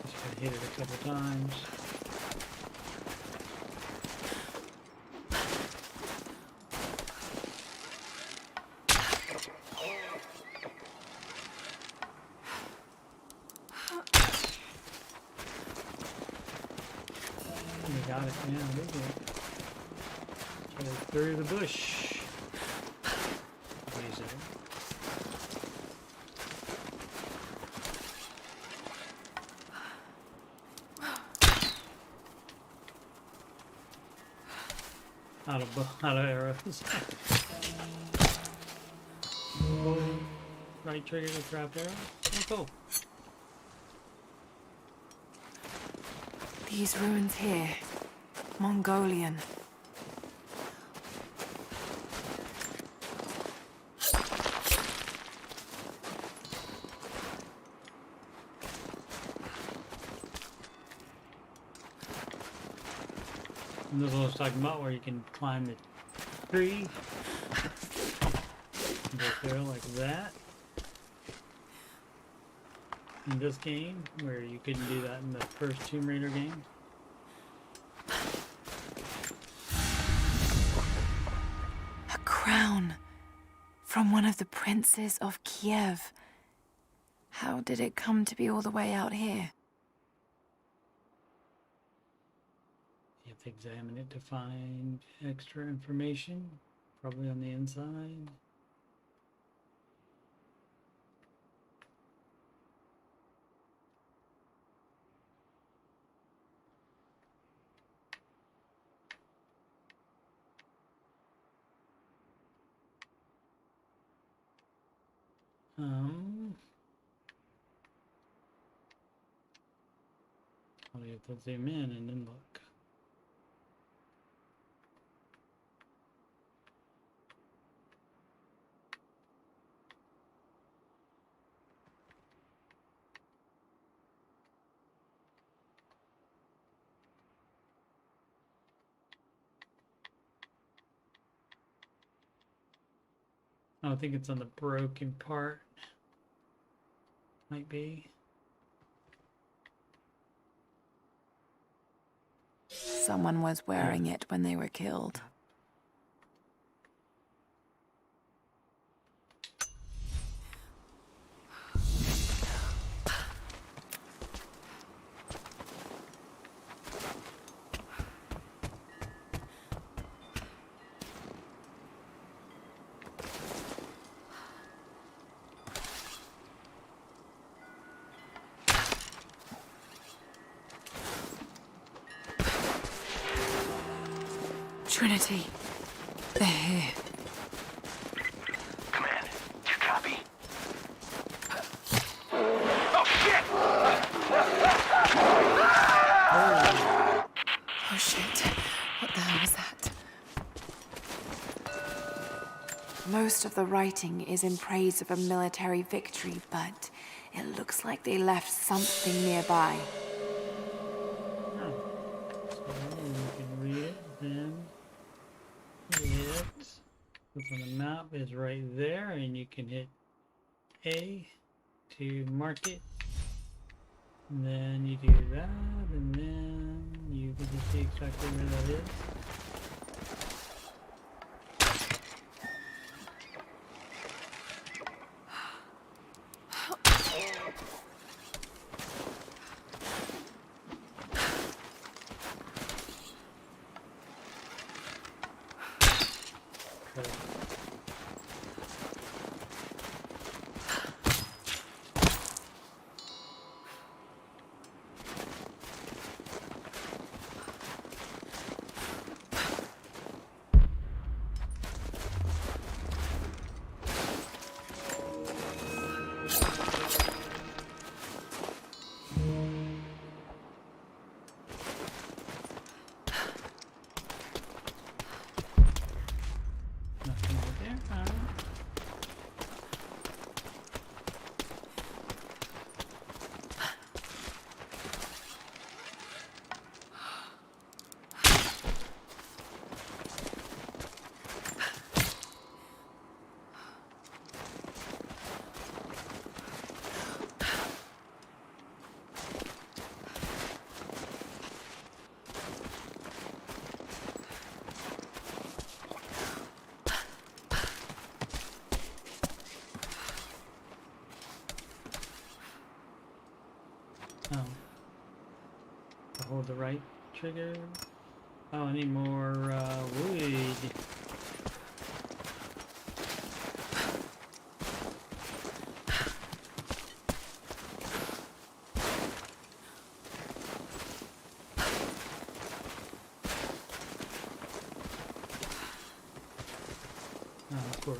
Just gotta hit it a couple times. You got it, yeah, there you go. Go through the bush. Easy. Out of arrows. Right trigger to trap arrow. Oh, cool. These ruins here, Mongolian. And this is what I was talking about, where you can climb the tree. Go there like that. In this game, where you couldn't do that in the first Tomb Raider game. A crown from one of the princes of Kiev. How did it come to be all the way out here? You have to examine it to find extra information, probably on the inside. I'll have to zoom in and then look. I think it's on the broken part. Might be. Someone was wearing it when they were killed. Trinity, they're here. Command, do you copy? Oh, shit! Oh shit, what the hell was that? Most of the writing is in praise of a military victory, but it looks like they left something nearby. Oh. So you can read it, then what's on the map is right there, and you can hit A to mark it. And then you do that, and then you can just see exactly where that is. Nothing over there. All right. Oh. To hold the right trigger. Oh, I need more wood. Oh, of course.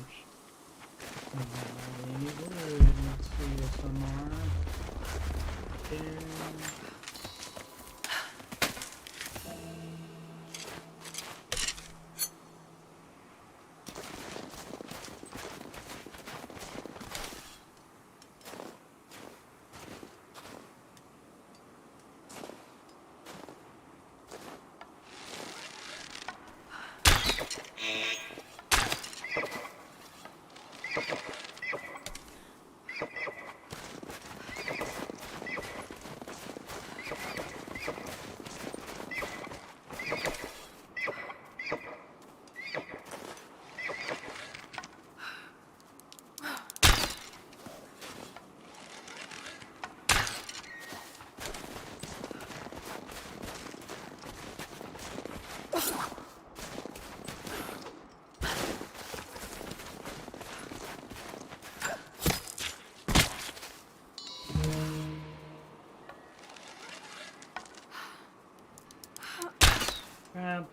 We need wood. Let's see what some are. There. map.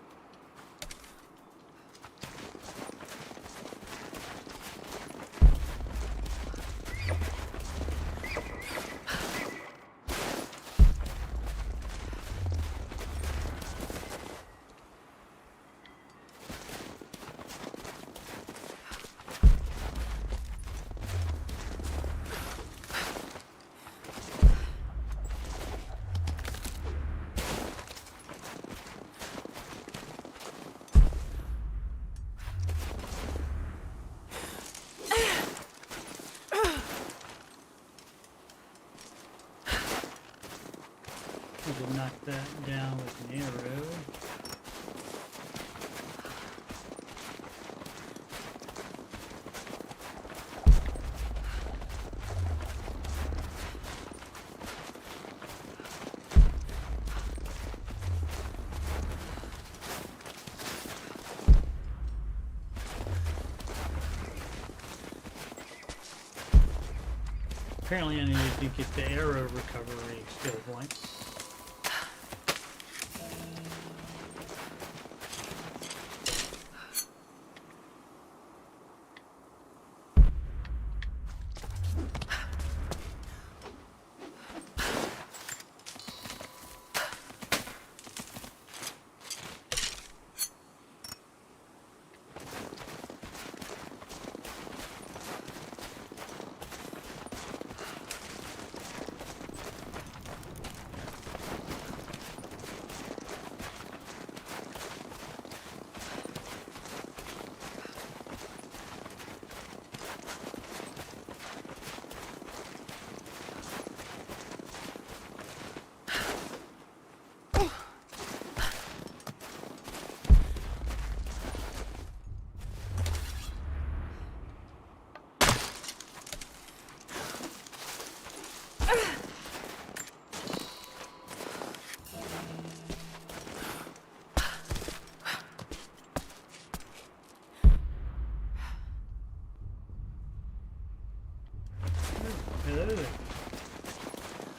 I could knock that down with an arrow. Apparently I needed to get the arrow recovery skill point.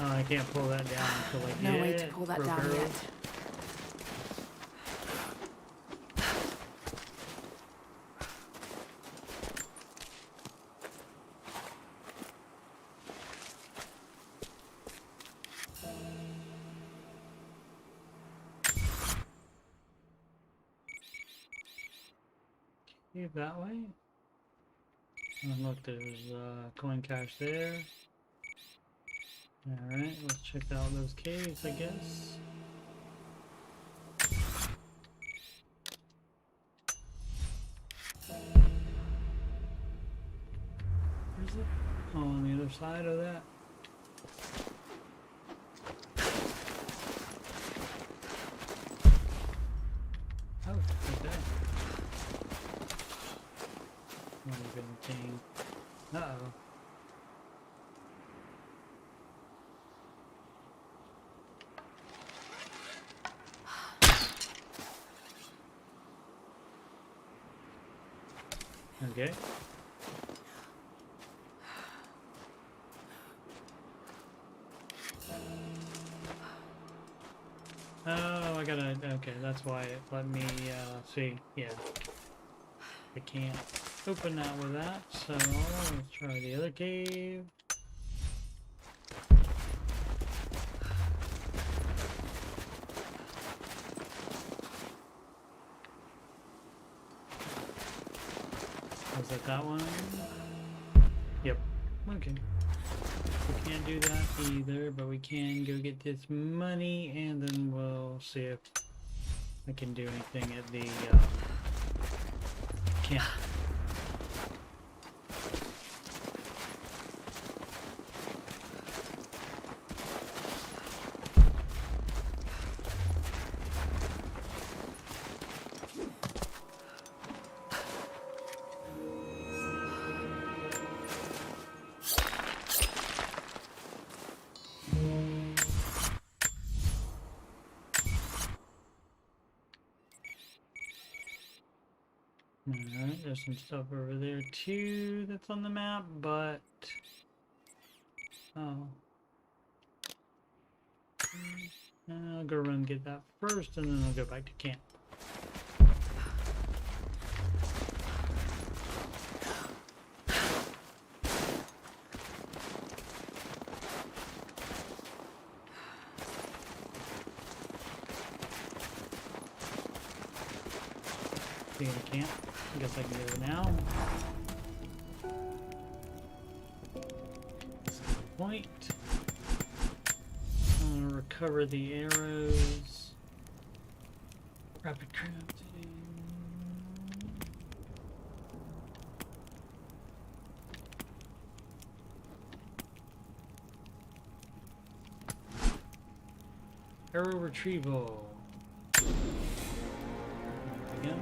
Oh, I can't pull that down until I get No way to pull that down barrel. yet. Cave that way. And look, there's coin cache there. Alright, let's check out those caves, I guess. Where's it? Oh, on the other side of that. Oh, okay. What are you gonna think? Uh-oh. Okay. Oh, I gotta, okay, that's why it let me, see, yeah. I can't open that with that, so let's try the other cave. Was it that one? Yep. Okay. We can't do that either, but we can go get this money, and then we'll see if I can do anything at the camp. Alright, there's some stuff over there too that's on the map, but... Oh. I'll go run and get that first, and then I'll go back to camp. Speaking of camp, I guess I can go now. Point. I'm gonna recover the arrows. Rapid crafting. Arrow retrieval. There we go.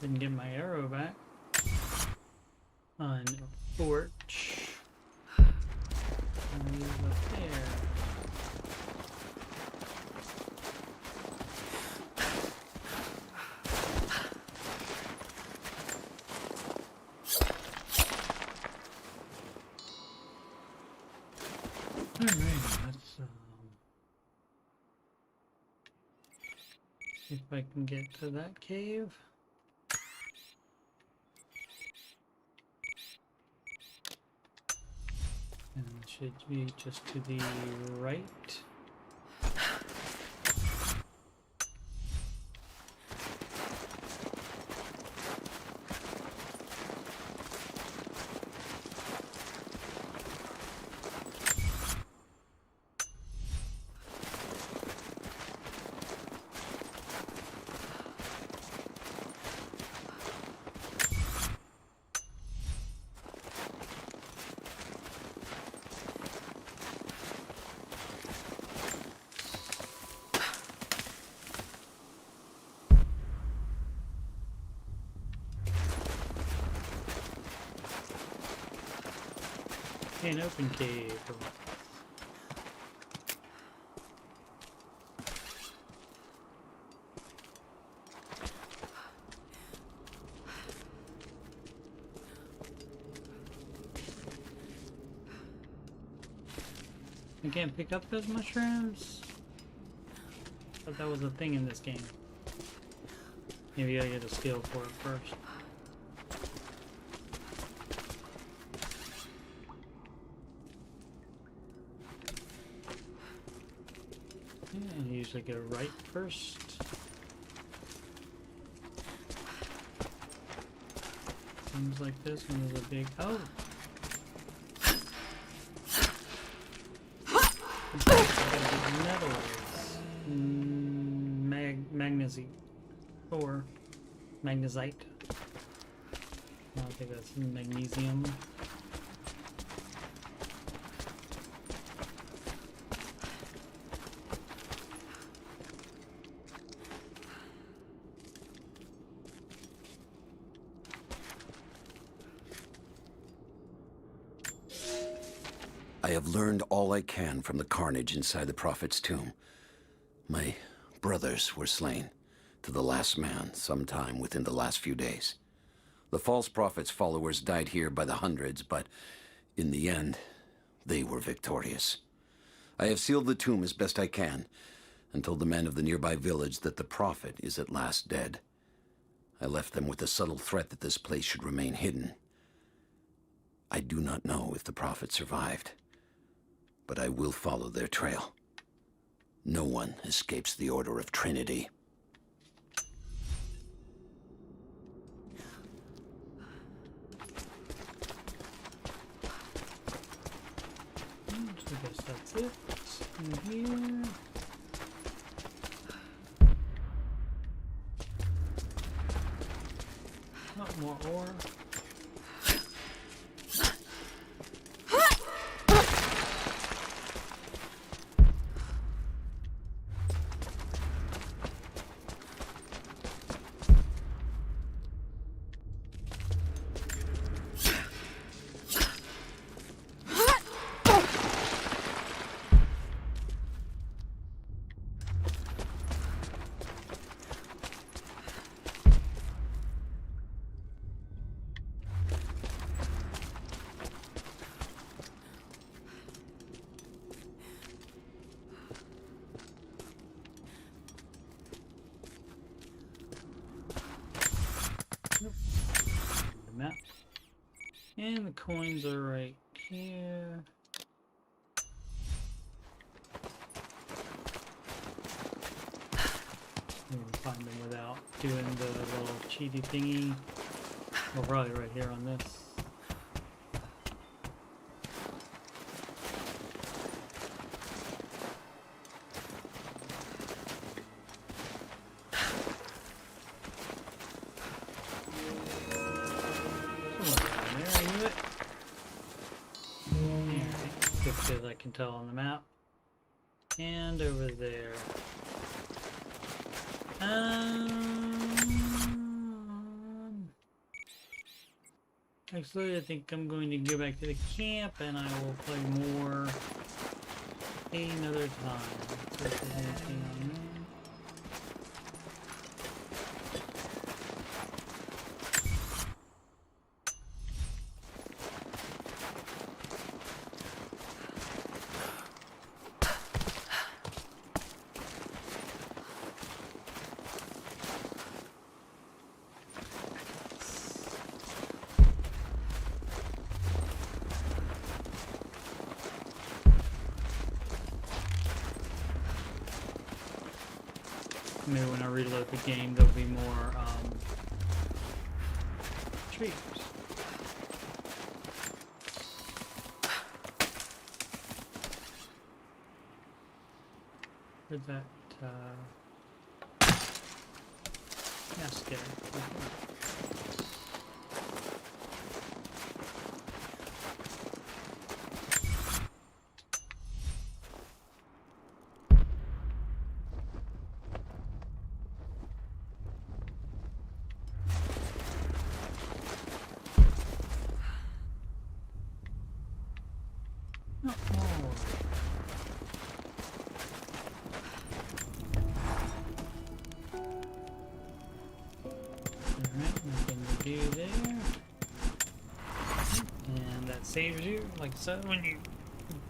Didn't get my arrow back. On a porch. Move up there. Alright, let's see if I can get to that cave. And it should be just to the right. An open cave. I can't pick up those mushrooms? I thought that was a thing in this game. Maybe I get a skill for it first. I usually go right first. Things like this when there's a big metals. Magnesium or magnesite. I don't think that's magnesium. I have learned all I can from the carnage inside the Prophet's tomb. My brothers were slain, to the last man, sometime within the last few days. The false Prophet's followers died here by the hundreds, but in the end, they were victorious. I have sealed the tomb as best I can, and told the men of the nearby village that the Prophet is at last dead. I left them with the subtle threat that this place should remain hidden. I do not know if the Prophet survived, but I will follow their trail. No one escapes the Order of Trinity. So I guess that's it. In here. Not more ore. coins are right here. We can find them without doing the little cheaty thingy. Well, probably right here on this. As I can tell on the map. And over there. Actually, I think I'm going to go back to the camp and I will play more another time. If there's anything on there. Maybe when I reload the game, there'll be more trees. Where'd that yes, get it. Saves you, like so, when you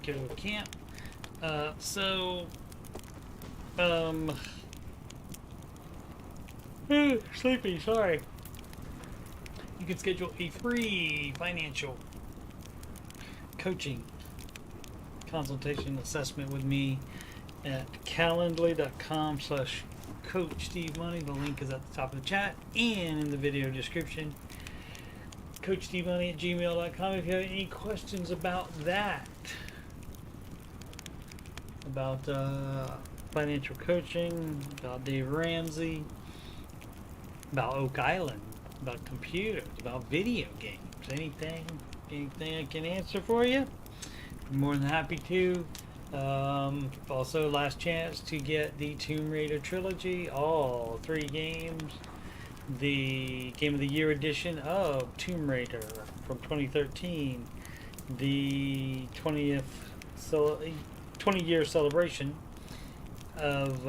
go to camp. Sleepy, sorry. You can schedule a free financial coaching consultation assessment with me at calendly.com/Coach Steve Money. The link is at the top of the chat and in the video description. CoachSteveMoney@gmail.com if you have any questions about that. About financial coaching, about Dave Ramsey, about Oak Island, about computers, about video games, anything I can answer for you. I'm more than happy to. Also, last chance to get the Tomb Raider trilogy, all 3 games. The Game of the Year edition of Tomb Raider from 2013, the 20-year celebration of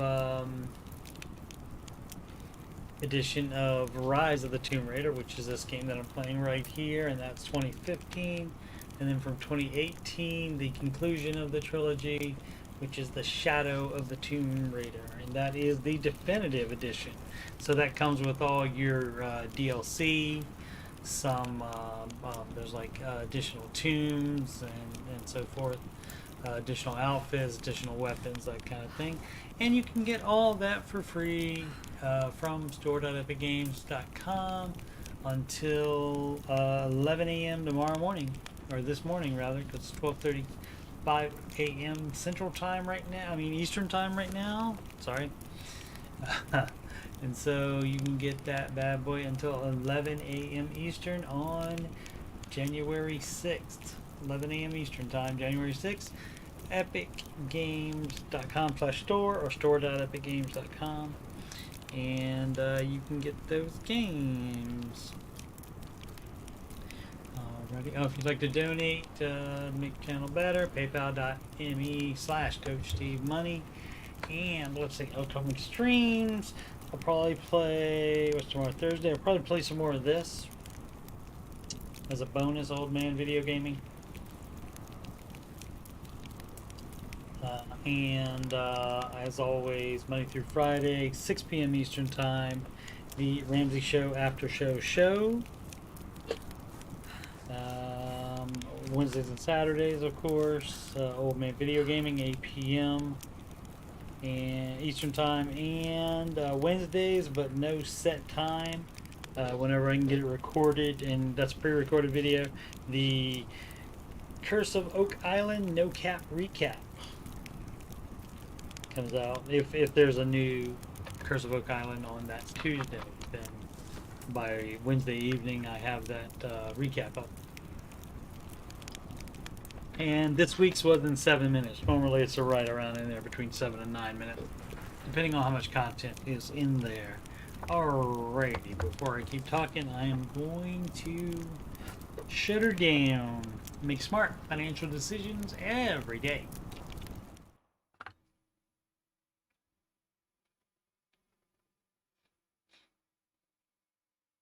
edition of Rise of the Tomb Raider, which is this game that I'm playing right here, and that's 2015. And then from 2018, the conclusion of the trilogy, which is the Shadow of the Tomb Raider, and that is the definitive edition. So that comes with all your DLC, some there's like additional tombs and so forth, additional outfits, additional weapons, that kind of thing. And you can get all that for free from store.epicgames.com until 11 a.m. tomorrow morning, or this morning rather, because it's 12:35 a.m. Central Time right now. I mean Eastern Time right now. Sorry. And so you can get that bad boy until 11 a.m. Eastern on January 6th. 11 a.m. Eastern Time, January 6th. epicgames.com/store or store.epicgames.com. And you can get those games. Alrighty. Oh, if you'd like to donate to make the channel better, paypal.me/CoachSteveMoney. And let's see, upcoming streams. I'll probably play, what's tomorrow, Thursday? I'll probably play some more of this as a bonus, old man video gaming. As always, Monday through Friday, 6 p.m. Eastern Time, the Ramsey Show After Show. Wednesdays and Saturdays, of course. Old Man Video Gaming, 8 p.m. and Eastern Time, and Wednesdays, but no set time. Whenever I can get it recorded, and that's a pre-recorded video. The Curse of Oak Island No Cap Recap comes out. If there's a new Curse of Oak Island on that Tuesday, then by Wednesday evening I have that recap up. And this week's was in 7 minutes. Normally it's right around in there between 7 and 9 minutes, depending on how much content is in there. Alrighty, before I keep talking, I am going to shut her down. Make smart financial decisions every day.